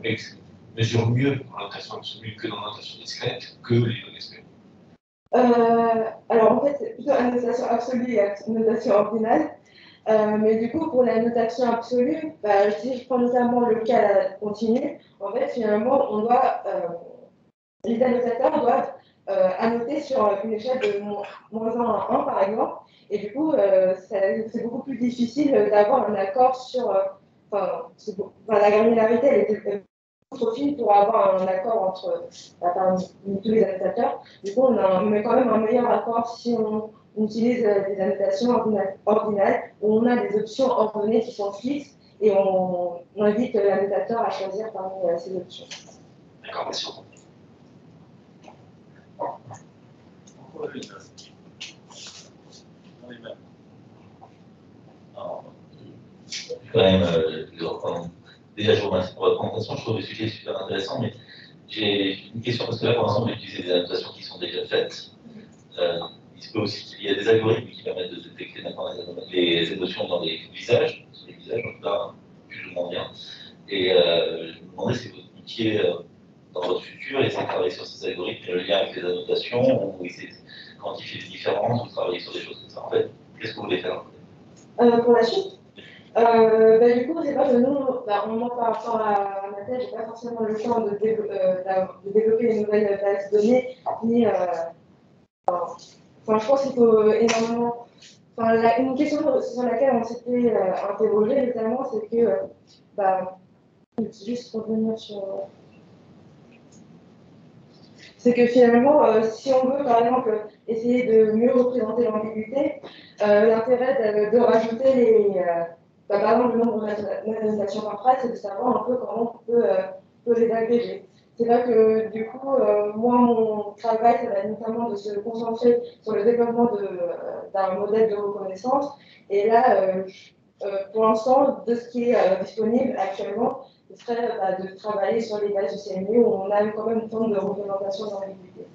mesurent mieux dans la notation absolue que dans la notation discrète que les non-experts? Alors en fait, c'est plutôt la notation absolue et la notation ordinale. Mais du coup, pour la notation absolue, si je prends notamment le cas continu, en fait, finalement, les annotateurs doivent annoter sur une échelle de -1 à 1, par exemple. Et du coup, c'est beaucoup plus difficile d'avoir un accord sur. La granularité, elle est trop fine pour avoir un accord entre tous les annotateurs. Du coup, on met quand même un meilleur accord si on utilise des annotations ordinales où on a des options ordonnées qui sont fixes et on invite l'annotateur à choisir parmi ces options. D'accord, merci. Quand même, déjà, je vous remercie pour votre présentation. Je trouve le sujet super intéressant, mais j'ai une question parce que là, pour l'instant, j'ai utilisé des annotations qui sont déjà faites. Il se peut aussi qu'il y ait des algorithmes qui permettent de détecter maintenant les émotions dans les visages, sur les visages, en tout cas, plus ou moins bien. Et je me demandais si vous comptiez dans votre futur essayer de travailler sur ces algorithmes et le lien avec les annotations, ou essayer de quantifier les différences, ou travailler sur des choses comme ça. En fait, qu'est-ce que vous voulez faire? Pour la suite, du coup, c'est vrai que nous, moi, par rapport à ma thèse, j'ai pas forcément le temps de développer une nouvelle base de données, ni. Je pense qu'il faut énormément. Une question sur laquelle on s'était interrogé notamment, c'est que, juste pour revenir sur. C'est que finalement, si on veut, par exemple, essayer de mieux représenter l'ambiguïté, l'intérêt de rajouter par exemple, le nombre d'annotations par phrase, c'est de savoir un peu comment on peut les agréger. C'est vrai que du coup, moi, mon travail, ça va être notamment de se concentrer sur le développement d'un modèle de reconnaissance. Et là, pour l'instant, de ce qui est disponible actuellement, ce serait de travailler sur les bases du CMU où on a quand même une forme de représentation de l'ambiguïté.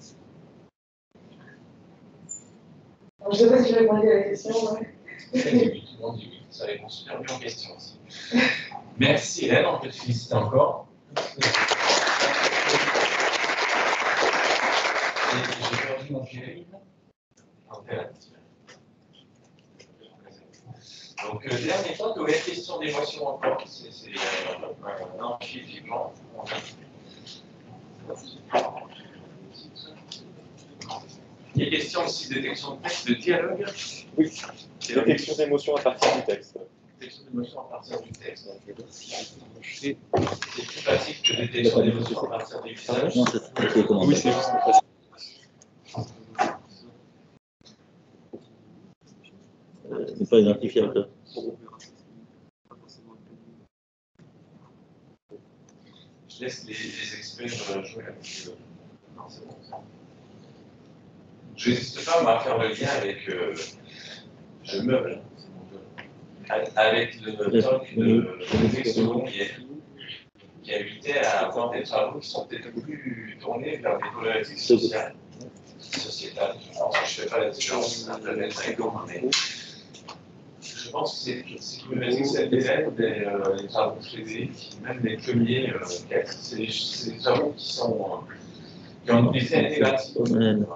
Je ne sais pas si j'ai répondu à la question. Ça répond super bien aux questions aussi. Merci Hélène, on peut te féliciter encore. J'ai perdu mon fil. Donc, dernier point, nouvelle question d'émotion encore. C'est un amplifiant. Il y a question aussi de détection de texte, de dialogue. Oui, détection d'émotion à partir du texte. Détection d'émotion à partir du texte. C'est plus pratique que détection d'émotion à partir du visage. Oui, c'est juste. C'est pas identifiable. Je laisse les experts jouer avec eux. Non, c'est bon. Je n'hésite pas à faire le lien avec. Je meuble. Avec le talk de Félix Longuet, qui invitait à avoir des travaux qui sont peut-être plus tournés vers des problématiques sociales, sociétales. Je pense que je ne fais pas la différence entre les cinq ans, mais je pense que c'est problématique, c'est les travaux de Frédéric, même les premiers, c'est des travaux qui ont une visée intégrative.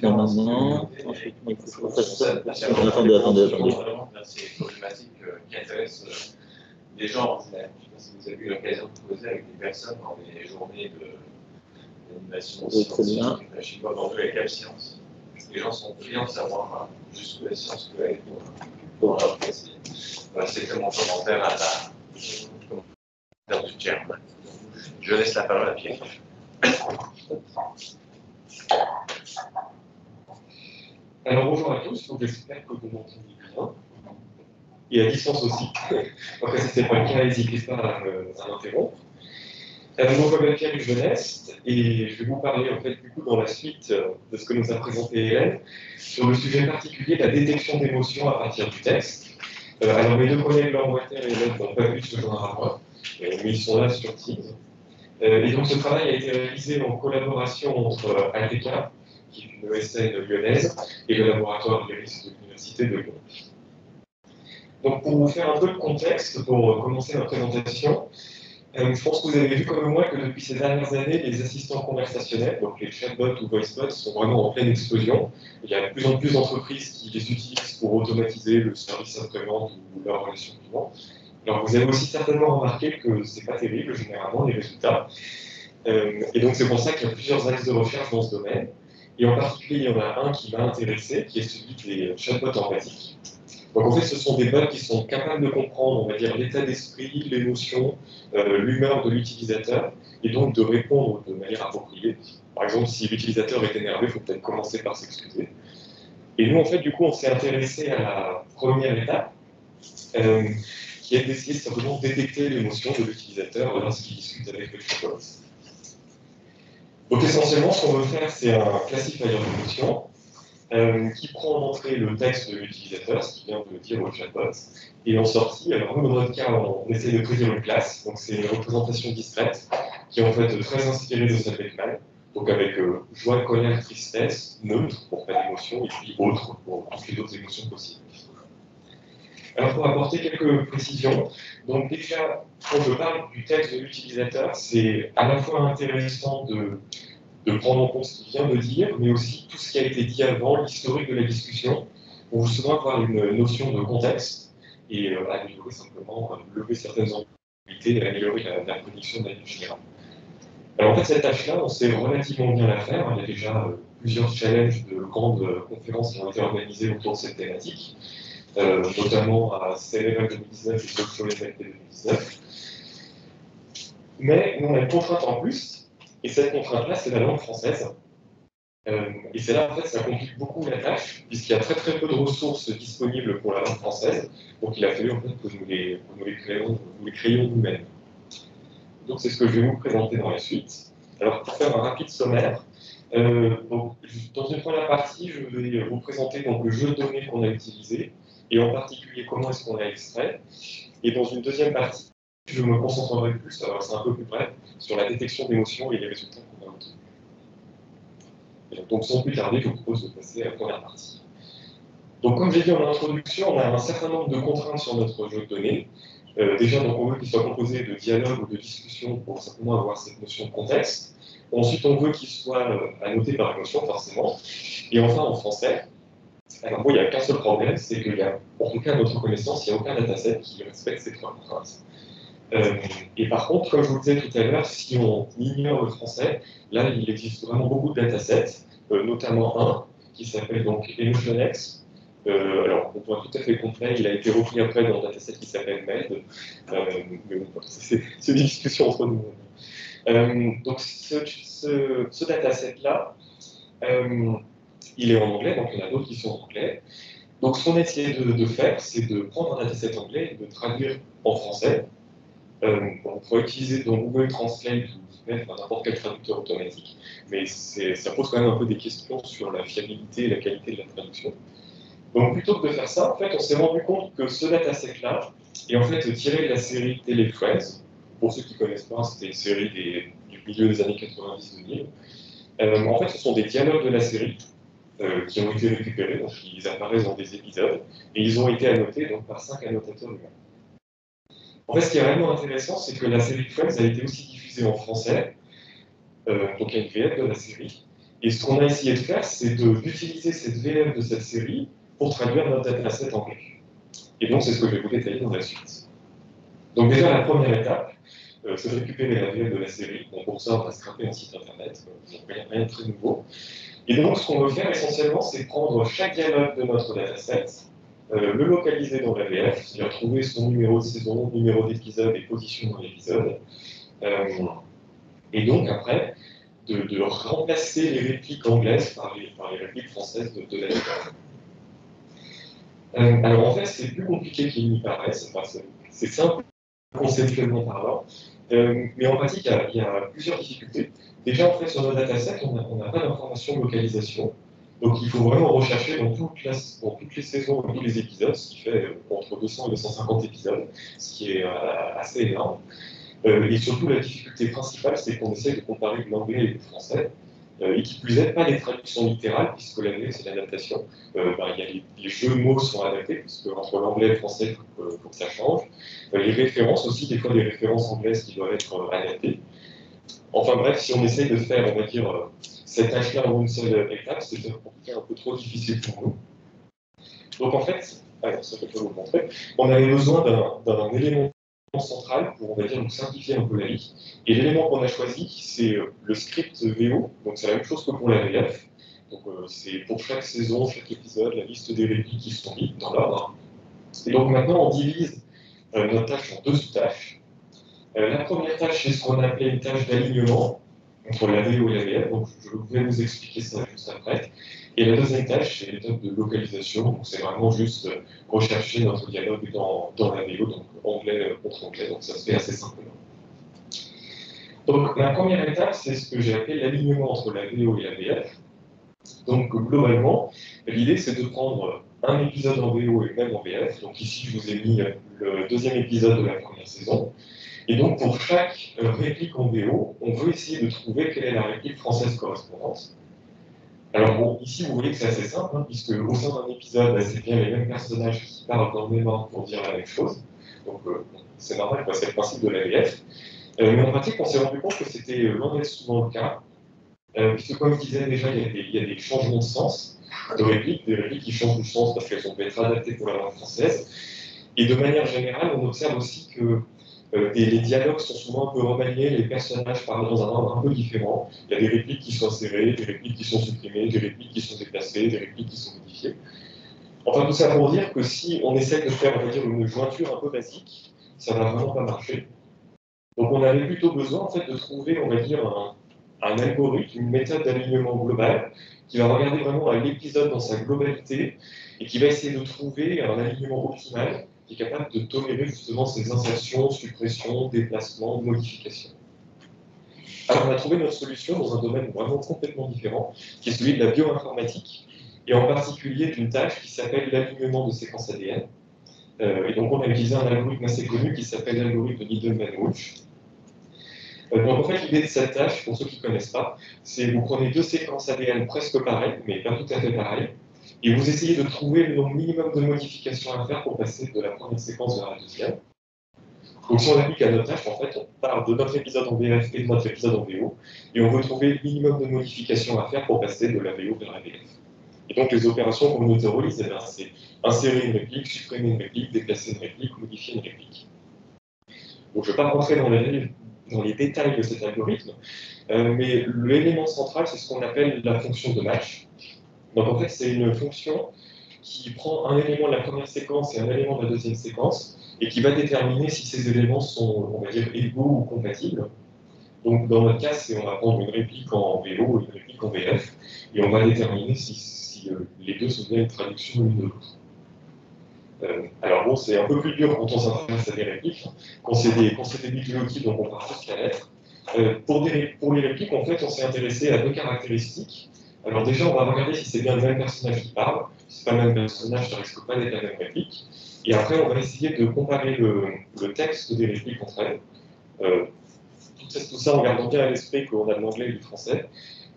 Normalement, attendez. C'est problématique qui intéresse les gens. Je ne sais pas si vous avez eu l'occasion de poser avec des personnes dans des journées d'animation scientifique, je sais pas, dans les cas de sciences. Les gens sont friands de savoir jusqu'où la science peut aller pour leur apprécier. Voilà, c'était mon commentaire à du terme. Je laisse la parole à Pierre. Alors bonjour à tous, donc j'espère que vous m'entendez bien. Et à distance aussi. Après, si ce n'est pas le cas, n'hésitez pas à m'interrompre. Alors, je m'appelle Pierre Jeunesse et je vais vous parler en fait du coup dans la suite de ce que nous a présenté Hélène sur le sujet particulier de la détection d'émotions à partir du texte. Alors mes deux collègues Laure Walter et Hélène n'ont pas pu se joindre à moi, mais ils sont là sur Teams. Et donc ce travail a été réalisé en collaboration entre Alteca, qui est une ESN lyonnaise, et le laboratoire de l'IRIS de l'Université de Lyon. Donc pour vous faire un peu de contexte, pour commencer ma présentation, Je pense que vous avez vu comme moi que depuis ces dernières années, les assistants conversationnels, donc les chatbots ou voicebots, sont vraiment en pleine explosion. Il y a de plus en plus d'entreprises qui les utilisent pour automatiser le service après-vente ou leur relation client. Alors vous avez aussi certainement remarqué que c'est pas terrible généralement les résultats. Et donc c'est pour ça qu'il y a plusieurs axes de recherche dans ce domaine. Et en particulier, il y en a un qui m'a intéressé, qui est celui des chatbots empathiques. Donc en fait, ce sont des bots qui sont capables de comprendre, on va dire, l'état d'esprit, l'émotion, l'humeur de l'utilisateur, et donc de répondre de manière appropriée. Par exemple, si l'utilisateur est énervé, il faut peut-être commencer par s'excuser. Et nous, en fait, du coup, on s'est intéressé à la première étape, qui est d'essayer simplement de détecter l'émotion de l'utilisateur lorsqu'il discute avec le chatbot. Donc essentiellement, ce qu'on veut faire, c'est un classifier d'émotions qui prend en entrée le texte de l'utilisateur, ce qu'il vient de dire au chatbot, et en sortie, alors nous, dans notre cas, on essaie de prédire une classe, donc c'est une représentation discrète, qui est en fait très inspirée de cette Beckman, donc avec joie, colère, tristesse, neutre pour pas d'émotion, et puis autre pour toutes les autres émotions possibles. Alors pour apporter quelques précisions, donc déjà, quand je parle du texte de l'utilisateur, c'est à la fois intéressant de prendre en compte ce qu'il vient de dire, mais aussi tout ce qui a été dit avant, l'historique de la discussion, pour souvent avoir une notion de contexte et améliorer simplement, lever certaines ambiguïtés et améliorer la prédiction de la générale. Alors en fait, cette tâche-là, on sait relativement bien la faire. Il y a déjà plusieurs challenges de grandes conférences qui ont été organisées autour de cette thématique, notamment à CLRL 2019 et Social Event 2019. Mais nous, on a une contrainte en plus. Et cette contrainte-là, c'est la langue française. Et c'est là, en fait, ça complique beaucoup la tâche, puisqu'il y a très très peu de ressources disponibles pour la langue française. Donc il a fallu en fait que nous les créions nous-mêmes. Donc c'est ce que je vais vous présenter dans la suite. Alors pour faire un rapide sommaire, donc, dans une première partie, je vais vous présenter donc, le jeu de données qu'on a utilisé, et en particulier comment est-ce qu'on a extrait. Et dans une deuxième partie, je me concentrerai plus, alors c'est un peu plus bref, sur la détection d'émotions et les résultats qu'on a obtenus. Donc sans plus tarder, je vous propose de passer à la première partie. Donc comme j'ai dit en introduction, on a un certain nombre de contraintes sur notre jeu de données. Déjà, donc, on veut qu'il soit composé de dialogues ou de discussions pour simplement avoir cette notion de contexte. Ensuite, on veut qu'il soit annoté par émotion, forcément. Et enfin, en français. Alors bon, il n'y a qu'un seul problème, c'est qu'il y a, en tout cas à notre connaissance, il n'y a aucun dataset qui respecte ces trois contraintes. Et par contre, comme je vous le disais tout à l'heure, si on ignore le français, là, il existe vraiment beaucoup de datasets, notamment un qui s'appelle donc EmotionX. Alors, on pourrait tout à fait complet, il a été repris après dans un dataset qui s'appelle MED, mais bon, c'est des discussions entre nous. Donc, ce dataset-là, il est en anglais, donc il y en a d'autres qui sont en anglais. Donc, ce qu'on a essayé de faire, c'est de prendre un dataset anglais et de traduire en français. On pourrait utiliser dans Google Translate ou n'importe quel traducteur automatique, mais ça pose quand même un peu des questions sur la fiabilité et la qualité de la traduction. Donc plutôt que de faire ça, en fait, on s'est rendu compte que ce dataset-là est en fait tiré de la série Telefriends. Pour ceux qui ne connaissent pas, c'était une série du milieu des années 90-2000. En fait, ce sont des dialogues de la série qui ont été récupérés, donc ils apparaissent dans des épisodes, et ils ont été annotés donc, par 5 annotateurs humains. En fait, ce qui est vraiment intéressant, c'est que la série Friends a été aussi diffusée en français, donc il y a une VF de la série, et ce qu'on a essayé de faire, c'est d'utiliser cette VF de cette série pour traduire notre dataset anglais. Et donc, c'est ce que je vais vous détailler dans la suite. Donc déjà, la première étape, c'est de récupérer la VF de la série. Donc pour ça, on va scraper un site internet, donc rien de très nouveau. Et donc, ce qu'on veut faire essentiellement, c'est prendre chaque dialogue de notre dataset, le localiser dans la VF, c'est-à-dire trouver son numéro de saison, numéro d'épisode et position dans l'épisode. Et donc, après, de remplacer les répliques anglaises par les répliques françaises de la VF. Alors, en fait, c'est plus compliqué qu'il n'y paraît, c'est simple conceptuellement parlant, mais en pratique, il y a plusieurs difficultés. Déjà, en fait, sur nos datasets, on n'a pas d'information de localisation. Donc, il faut vraiment rechercher dans toutes les saisons et tous les épisodes, ce qui fait entre 200 et 250 épisodes, ce qui est assez énorme. Et surtout, la difficulté principale, c'est qu'on essaie de comparer l'anglais et le français. et qui plus est, pas les traductions littérales, puisque la VF, c'est l'adaptation. Il y a les jeux de mots sont adaptés, puisque entre l'anglais et le français, il faut que ça change. Les références aussi, des fois des références anglaises qui doivent être adaptées. Enfin bref, si on essaye de faire, on va dire, cette tâche-là en une seule étape, c'est un peu trop difficile pour nous. Donc en fait, alors ça je vais vous montrer, on avait besoin d'un élément central pour, on va dire, nous simplifier un peu la vie. Et l'élément qu'on a choisi, c'est le script VO, donc c'est la même chose que pour la VF. Donc c'est pour chaque saison, chaque épisode, la liste des répliques qui sont mises dans l'ordre. Et donc maintenant, on divise notre tâche en deux sous-tâches. La première tâche, c'est ce qu'on appelait une tâche d'alignement entre la VO et la VF, donc je vais vous expliquer ça juste après. Et la deuxième tâche, c'est l'étape de localisation, donc c'est vraiment juste rechercher notre dialogue dans la VO, donc anglais contre anglais, donc ça se fait assez simplement. Donc la première étape, c'est ce que j'ai appelé l'alignement entre la VO et la VF. Donc globalement, l'idée c'est de prendre un épisode en VO et même en VF, donc ici je vous ai mis le deuxième épisode de la première saison. Et donc, pour chaque réplique en VO, on veut essayer de trouver quelle est la réplique française correspondante. Alors bon, ici, vous voyez que c'est assez simple, hein, puisque au sein d'un épisode, c'est bien les mêmes personnages qui parlent dans le même ordre pour dire la même chose. Donc, c'est normal, c'est le principe de la VF. Mais en pratique, on s'est rendu compte que c'était loin d'être souvent le cas, puisque comme je disais déjà, il y a des changements de sens de répliques, des répliques qui changent de sens parce qu'elles ont pu être adaptées pour la langue française. Et de manière générale, on observe aussi que les dialogues sont souvent un peu remaniés, les personnages parlent dans un ordre un peu différent. Il y a des répliques qui sont insérées, des répliques qui sont supprimées, des répliques qui sont déplacées, des répliques qui sont modifiées. Enfin, tout ça pour dire que si on essaie de faire, on va dire, une jointure un peu basique, ça ne va vraiment pas marcher. Donc on avait plutôt besoin, en fait, de trouver, on va dire, un algorithme, une méthode d'alignement global qui va regarder vraiment l'épisode dans sa globalité et qui va essayer de trouver un alignement optimal qui est capable de tolérer justement ces insertions, suppressions, déplacements, modifications. Alors on a trouvé notre solution dans un domaine vraiment complètement différent, qui est celui de la bioinformatique, et en particulier d'une tâche qui s'appelle l'alignement de séquences ADN. Et donc on a utilisé un algorithme assez connu qui s'appelle l'algorithme de Needleman-Wunsch. Donc en fait l'idée de cette tâche, pour ceux qui ne connaissent pas, c'est vous prenez deux séquences ADN presque pareilles, mais pas tout à fait pareilles, et vous essayez de trouver le nombre minimum de modifications à faire pour passer de la première séquence vers la deuxième. Donc si on applique à notre tâche, en fait, on part de notre épisode en VF et de notre épisode en VO, et on veut trouver le minimum de modifications à faire pour passer de la VO vers la VF. Et donc les opérations qu'on nous autorise, c'est insérer une réplique, supprimer une réplique, déplacer une réplique, modifier une réplique. Donc je ne vais pas rentrer dans les détails de cet algorithme, mais l'élément central, c'est ce qu'on appelle la fonction de match. Donc en fait, c'est une fonction qui prend un élément de la première séquence et un élément de la deuxième séquence, et qui va déterminer si ces éléments sont, on va dire, égaux ou compatibles. Donc dans notre cas, on va prendre une réplique en VO et une réplique en VF, et on va déterminer si les deux sont bien une traduction l'une de l'autre. Alors bon, c'est un peu plus dur quand on s'intéresse à des répliques, quand c'est des bibliotypes, donc on part jusqu'à l'être. Pour les répliques, en fait, on s'est intéressé à deux caractéristiques. Alors déjà, on va regarder si c'est bien le même personnage qui parle. Si c'est pas le même personnage, ça risque pas d'être la même réplique. Et après, on va essayer de comparer le texte des répliques entre elles. Tout ça en gardant bien à l'esprit qu'on a de l'anglais et du français.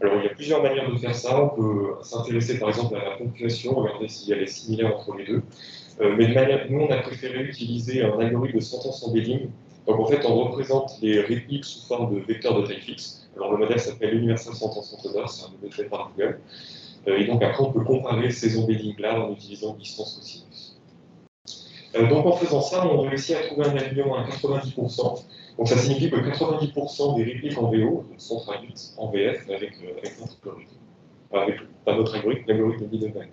Alors, il y a plusieurs manières de faire ça. On peut s'intéresser par exemple à la ponctuation, regarder si elle est similaire entre les deux. Mais de manière, nous, on a préféré utiliser un algorithme de sentence embedding. Donc, en fait, on représente les répliques sous forme de vecteurs de taille fixe. Alors, le modèle s'appelle Universal Sentence Encoder, c'est un modèle fait par Google. Et donc, après, on peut comparer ces embeddings-là en utilisant distance cosinus. Donc, en faisant ça, on réussit à trouver un alignement à 90%. Donc, ça signifie que 90% des répliques en VO sont traduites en VF avec notre algorithme. Pas notre algorithme, l'algorithme de Needleman.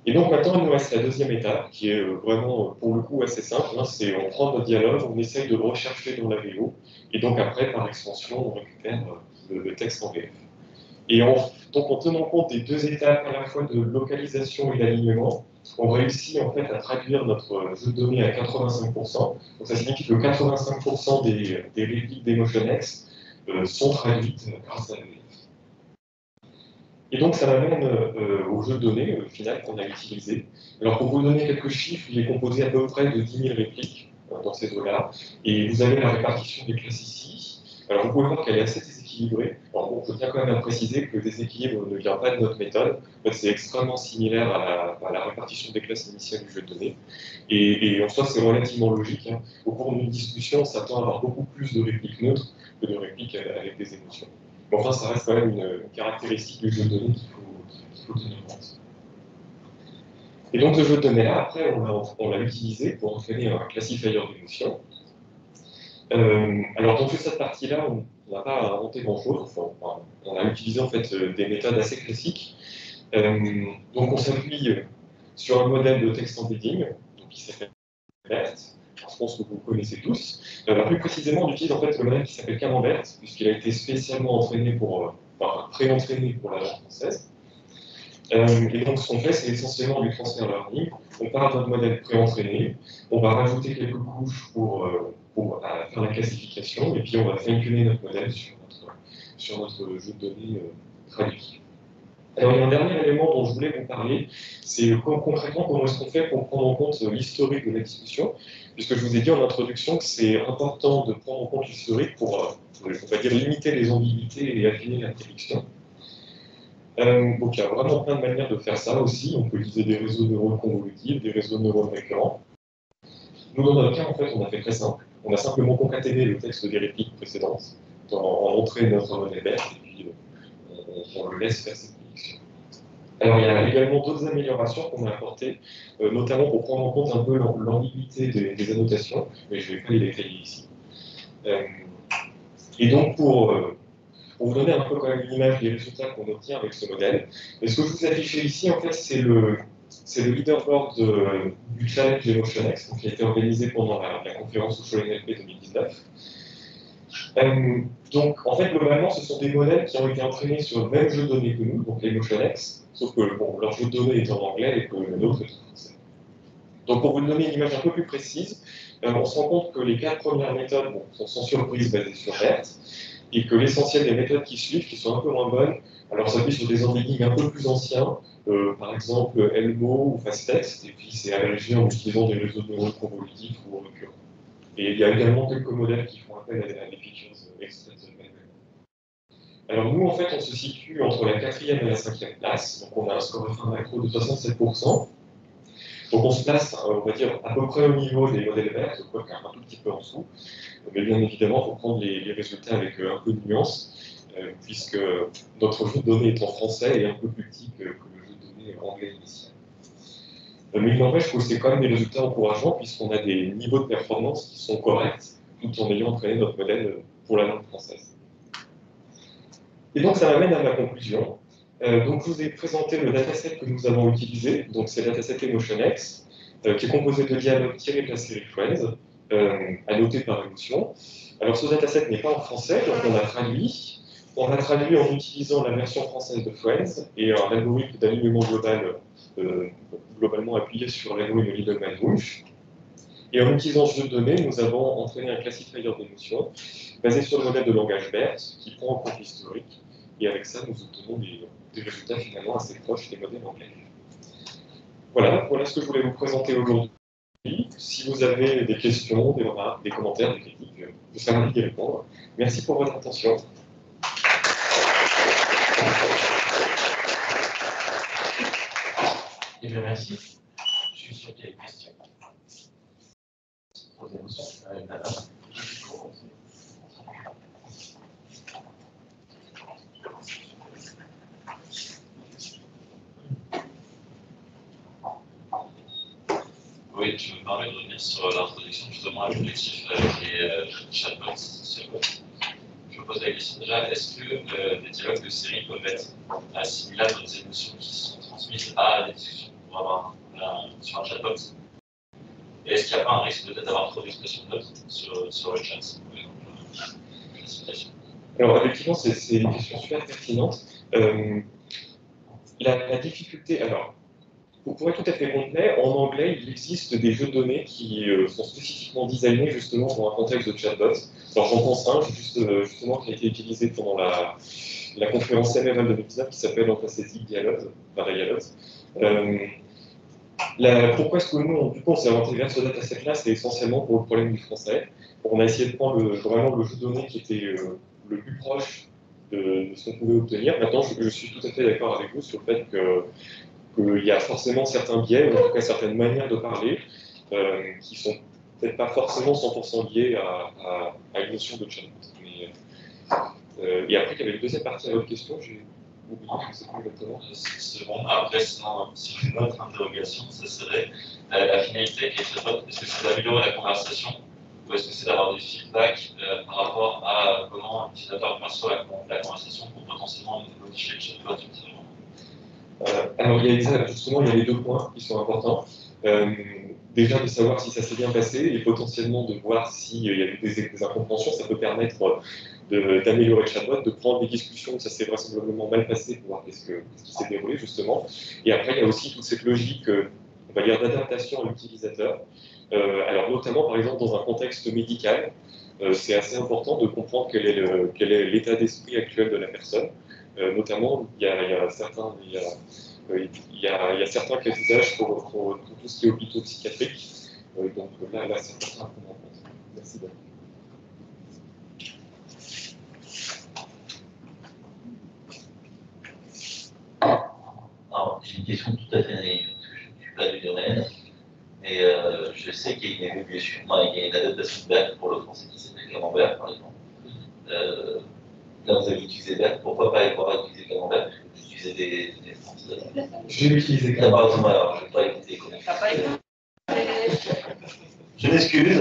Et donc maintenant, il nous reste la deuxième étape, qui est vraiment, pour le coup, assez simple. Hein, c'est on prend notre dialogue, on essaye de le rechercher dans la VO, et donc après, par extension, on récupère le texte en VF. Et donc en tenant compte des deux étapes, à la fois de localisation et d'alignement, on réussit en fait à traduire notre jeu de données à 85%. Donc ça signifie que 85% des répliques d'EmotionX sont traduites grâce à la VF. Et donc, ça m'amène au jeu de données final qu'on a utilisé. Alors, pour vous donner quelques chiffres, il est composé à peu près de 10 000 répliques dans ces deux-là. Et vous avez la répartition des classes ici. Alors, vous pouvez voir qu'elle est assez déséquilibrée. Alors, on peut bien quand même préciser que le déséquilibre ne vient pas de notre méthode. En fait, c'est extrêmement similaire à la répartition des classes initiales du jeu de données. Et en soi, c'est relativement logique. Hein. Au cours d'une discussion, on s'attend à avoir beaucoup plus de répliques neutres que de répliques avec des émotions. Mais enfin, ça reste quand même une caractéristique du jeu de données qu'il faut tenir compte. Et donc, le jeu de données-là, après, on l'a utilisé pour entraîner un classifier d'émotions. Alors, dans toute cette partie-là, on n'a pas inventé grand-chose. Enfin, on a utilisé en fait des méthodes assez classiques. Donc, on s'appuie sur un modèle de text embedding qui s'appelle BERT. Je pense que vous connaissez tous. Plus précisément, on utilise en fait le modèle qui s'appelle Camembert, puisqu'il a été spécialement entraîné pré-entraîné pour la langue française. Et donc, ce qu'on fait, c'est essentiellement du transfer learning. On part d'un modèle pré-entraîné, on va rajouter quelques couches pour faire la classification, et puis on va fine-tuner notre modèle sur notre jeu de données traduit. Alors, il y a un dernier élément dont je voulais vous parler, c'est concrètement comment est-ce qu'on fait pour prendre en compte l'historique de la discussion, puisque je vous ai dit en introduction que c'est important de prendre en compte l'historique pour, on va dire, limiter les ambiguïtés et affiner la prédiction. Donc il y a vraiment plein de manières de faire ça aussi. On peut utiliser des réseaux de neurones convolutifs, des réseaux de neurones récurrents. Nous, dans notre cas, en fait, on a fait très simple. On a simplement concaténé le texte des répliques précédentes en entrée notre modèle BERT, et puis on le laisse faire ses prédictions. Alors il y a également d'autres améliorations qu'on a apportées, notamment pour prendre en compte un peu l'ambiguïté des annotations, mais je ne vais pas les détailler ici. Et donc pour vous donner un peu quand même une image des résultats qu'on obtient avec ce modèle. Et ce que je vous affiche ici, en fait, c'est le leaderboard du challenge EmotionX, qui a été organisé pendant la conférence au Cholet NLP 2019. Donc, en fait, globalement, ce sont des modèles qui ont été entraînés sur le même jeu de données que nous, donc l'EmotionX, sauf que leur jeu de données est en anglais et que le nôtre est en français. Donc, pour vous donner une image un peu plus précise, on se rend compte que les 4 premières méthodes sont sans surprise basées sur BERT, et que l'essentiel des méthodes qui suivent, qui sont un peu moins bonnes, alors s'appuie sur des embeddings un peu plus anciens, par exemple Elmo ou FastText, et puis c'est agrégé en utilisant des réseaux de neurones convolutifs ou récurrents. Et il y a également quelques modèles qui font appel à des features extraites manuellement. Alors nous, en fait, on se situe entre la 4e et la 5e place, donc on a un score F1 macro de 67%. Donc on se place, on va dire, à peu près au niveau des modèles BERT, quoique un tout petit peu en dessous. Mais bien évidemment, il faut prendre les résultats avec un peu de nuance, puisque notre jeu de données est en français et un peu plus petit que le jeu de données anglais initial. Mais il n'empêche que c'est quand même des résultats encourageants, puisqu'on a des niveaux de performance qui sont corrects, tout en ayant entraîné notre modèle pour la langue française. Et donc ça m'amène à ma conclusion. Donc je vous ai présenté le dataset que nous avons utilisé, donc c'est le dataset EmotionX, qui est composé de dialogues tirés de la série Friends, annotés par émotion. Alors ce dataset n'est pas en français, donc on a traduit. On a traduit en utilisant la version française de Friends et un algorithme d'alignement global globalement appuyé sur l'algorithme Lieberman-Wunsch. Et en utilisant ce jeu de données, nous avons entraîné un classifier d'émotions basé sur le modèle de langage BERT qui prend en compte l'historique. Et avec ça, nous obtenons des résultats finalement assez proches des modèles anglais. Voilà ce que je voulais vous présenter aujourd'hui. Si vous avez des questions, des remarques, des commentaires, des critiques, je serai ravi d'y répondre. Merci pour votre attention. Et bien, merci. Je suis sûr qu'il y a des questions. Oui, je me permets de revenir sur l'introduction justement à l'objectif des chatbots. Je me pose la question déjà, est-ce que des dialogues de série peuvent être assimilables aux émotions qui sont transmises à des discussions pour avoir sur un chatbot? Et est-ce qu'il n'y a pas un risque peut-être d'avoir trop d'expressions neutres sur le chat, par exemple? Alors effectivement, c'est une question super pertinente. La difficulté, alors, pour être tout à fait complet, en anglais, il existe des jeux de données qui sont spécifiquement designés justement pour un contexte de chatbot. Alors j'en pense un, justement, qui a été utilisé pendant la conférence CMFL 2019 qui s'appelle Empathetic Dialogues, pourquoi est-ce que nous, du coup, on s'est intégré à ce dataset-là? C'est essentiellement pour le problème du français. On a essayé de prendre vraiment le jeu de données qui était le plus proche de ce qu'on pouvait obtenir. Maintenant, je suis tout à fait d'accord avec vous sur le fait qu'il y a forcément certains biais, ou en tout cas certaines manières de parler, qui sont peut-être pas forcément 100% liées à une notion de chatbot. Et après, il y avait une deuxième partie à votre question, j'ai oublié, je ne sais plus exactement. C'est bon. Après, sinon, sur une autre interrogation, ça serait la finalité des chatbots. Est-ce que c'est d'améliorer la conversation ou est-ce que c'est d'avoir des feedbacks par rapport à comment l'utilisateur perçoit la conversation pour potentiellement modifier le chatbot ultérieurement? Alors, justement, il y a les deux points qui sont importants. Déjà, de savoir si ça s'est bien passé et potentiellement de voir s'il y a eu des incompréhensions. Ça peut permettre d'améliorer le chatbot, de prendre des discussions où ça s'est vraisemblablement mal passé pour voir ce qui s'est déroulé, justement. Et après, il y a aussi toute cette logique, on va dire, d'adaptation à l'utilisateur. Alors, notamment, par exemple, dans un contexte médical, c'est assez important de comprendre quel est l'état d'esprit actuel de la personne. Notamment, il y a certains cas d'usage pour tout ce qui est hôpitaux psychiatriques. Donc là c'est important à prendre en compte. Merci beaucoup. Alors, j'ai une question tout à fait naïve, parce que je ne suis pas du domaine, mais je sais qu'il y a une évolution, il y a une adaptation de BERT pour le français qui s'appelle Camembert, par exemple. Là, vous avez utilisé BERT, pourquoi pas avoir utilisé Camembert, parce que vous utilisez des français. J'ai utilisé Camembert. Alors, je n'ai pas écouté les connexions. Je m'excuse.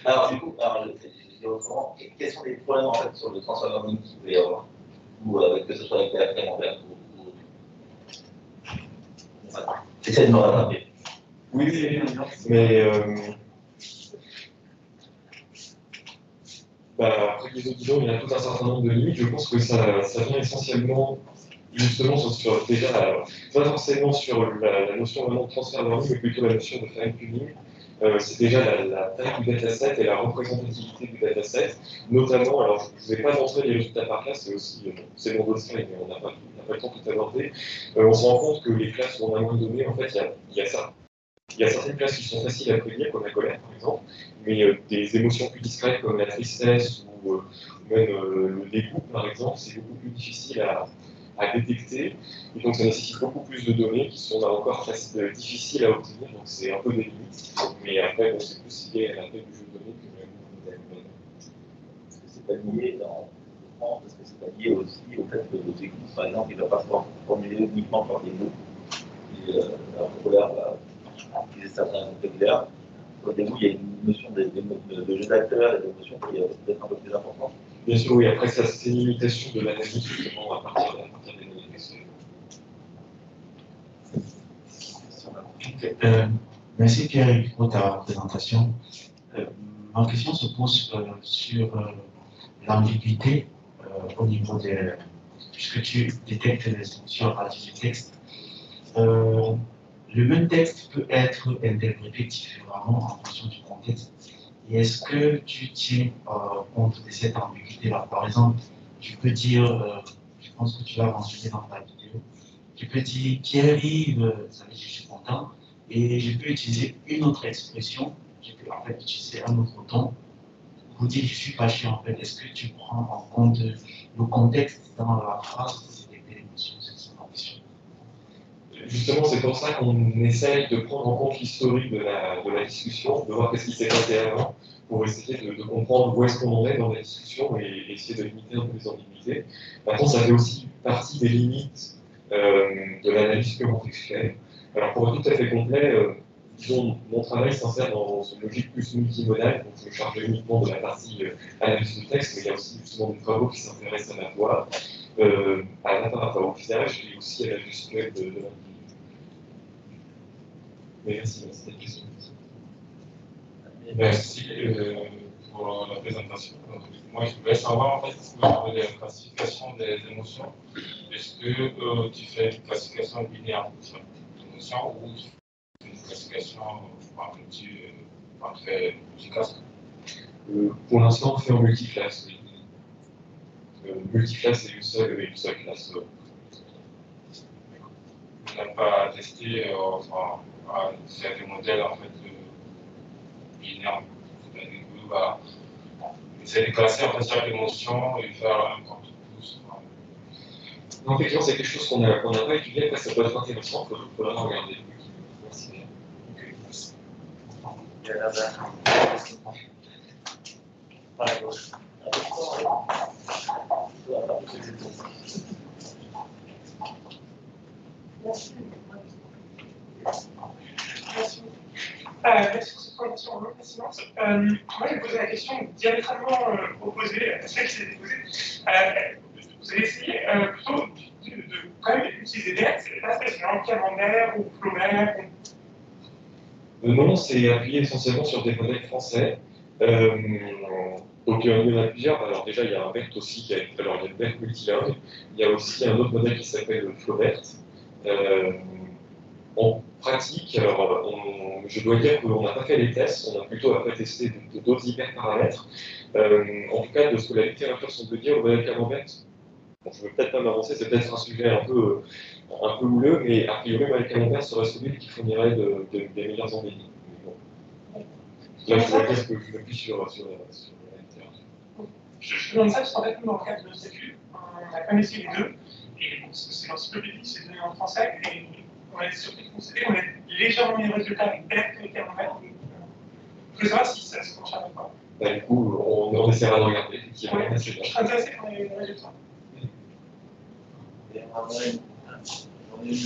Alors, du coup, je dis autrement, quels sont les problèmes en fait sur le transfer learning qu'il peut y avoir, ou que ce soit avec BERT, Camembert, ou voilà. J'essaie de me rattraper. Oui, mais après les autres disons, il y a tout un certain nombre de limites. Je pense que ça vient essentiellement, justement, déjà, pas forcément sur la notion vraiment de transfert learning, mais plutôt la notion de fine-tuning. C'est déjà la taille du dataset et la représentativité du dataset, notamment, alors je ne vais pas montrer les résultats par classe, c'est mon dossier, mais on n'a pas le temps de tout aborder. On se rend compte que les classes où on a moins de données, en fait, il y a certaines classes qui sont faciles à prédire, comme la colère par exemple, mais des émotions plus discrètes comme la tristesse ou même le dégoût par exemple, c'est beaucoup plus difficile à détecter, et donc ça nécessite beaucoup plus de données qui sont là encore difficiles à obtenir, donc c'est un peu des limites, mais après c'est plus lié à la taille du jeu de données que le modèle humain. Est-ce que c'est pas lié parce que c'est pas lié aussi au fait que le dégoût, par exemple, il ne va pas se formuler uniquement par des mots, et la colère va utiliser certains vocabulaires. Au début, il y a une notion de jeu d'acteur et de notion qui est peut-être un peu plus importante. Bien sûr, oui, après ça, c'est une limitation de l'analyse justement à partir des données. Merci Pierre pour ta présentation. Ma question se pose sur l'ambiguïté au niveau de... puisque tu détectes les fonctions à partir du texte. Le même texte peut être interprété différemment en fonction du contexte. Et est-ce que tu tiens compte de cette ambiguïté-là? Par exemple, tu peux dire, je pense que tu l'as mentionné dans ta vidéo, tu peux dire Pierre-Yves, ça veut dire je suis content, et je peux utiliser une autre expression, je peux en fait utiliser un autre ton pour dire je suis fâché. En fait, est-ce que tu prends en compte le contexte dans la phrase pour détecter l'émotion? C'est ça ma question. Justement, c'est pour ça qu'on essaye de prendre en compte l'historique de la discussion, de voir qu'est-ce qui s'est passé avant, pour essayer de comprendre où est-ce qu'on en est dans la discussion et essayer de limiter un peu les ambiguïtés. Maintenant, ça fait aussi partie des limites de l'analyse purement textuelle. Alors, pour être tout à fait complet, disons, mon travail s'insère dans une logique plus multimodale, donc je me charge uniquement de la partie analyse du texte, mais il y a aussi justement des travaux qui s'intéressent à la voix, à l'apparaît au visage et aussi à la gestuelle de l'individu. Merci, c'était la question. Merci pour la présentation. Moi, je voulais savoir en fait sur la classification des émotions. Est-ce que tu fais une classification binaire pour chaque émotion ou tu fais une classification par très efficace? Pour l'instant, on fait en multiclasse. Multiclasse et une seule classe. On n'a pas testé faire des modèles en fait binaires. C'est-à-dire que essayer de classer en fait chaque émotion et faire un compte. Donc, effectivement, c'est quelque chose qu'on n'a pas étudié, après ça peut être intéressant, il faut vraiment regarder. Merci bien. Merci. Merci pour cette présentation fascinante. Moi, je vais poser la question diamétralement opposée à celle qui s'est posée. Vous avez essayé plutôt de quand même utiliser des c'est pas spécialement camembert ou Flaubert. Non, c'est appuyé essentiellement sur des modèles français. Donc il y en a plusieurs. Alors déjà, il y a un BERT aussi, alors il y a le BERT multilingue. Il y a aussi un autre modèle qui s'appelle le Flaubert. En pratique, alors je dois dire qu'on n'a pas fait les tests, on a plutôt après testé d'autres hyperparamètres. En tout cas, de ce que la littérature semble dire, le modèle camembert, bon, je ne veux peut-être pas m'avancer, c'est peut-être un sujet un peu houleux, mais a priori, le modèle camembert serait celui qui fournirait des meilleures embellies. Bon. Là, je dois dire que je m'appuie sur la littérature. Je demande ça parce qu'en fait, nous, dans le cadre de nos études, on a quand même essayé les deux, et c'est l'encyclopédie, c'est donné en français, et on a été surpris de constater qu'on a légèrement les résultats avec BERT et camembert. Je veux savoir si ça se confirme ou pas. Bah, du coup, on essaiera de regarder. Je suis intéressé par les résultats. On a une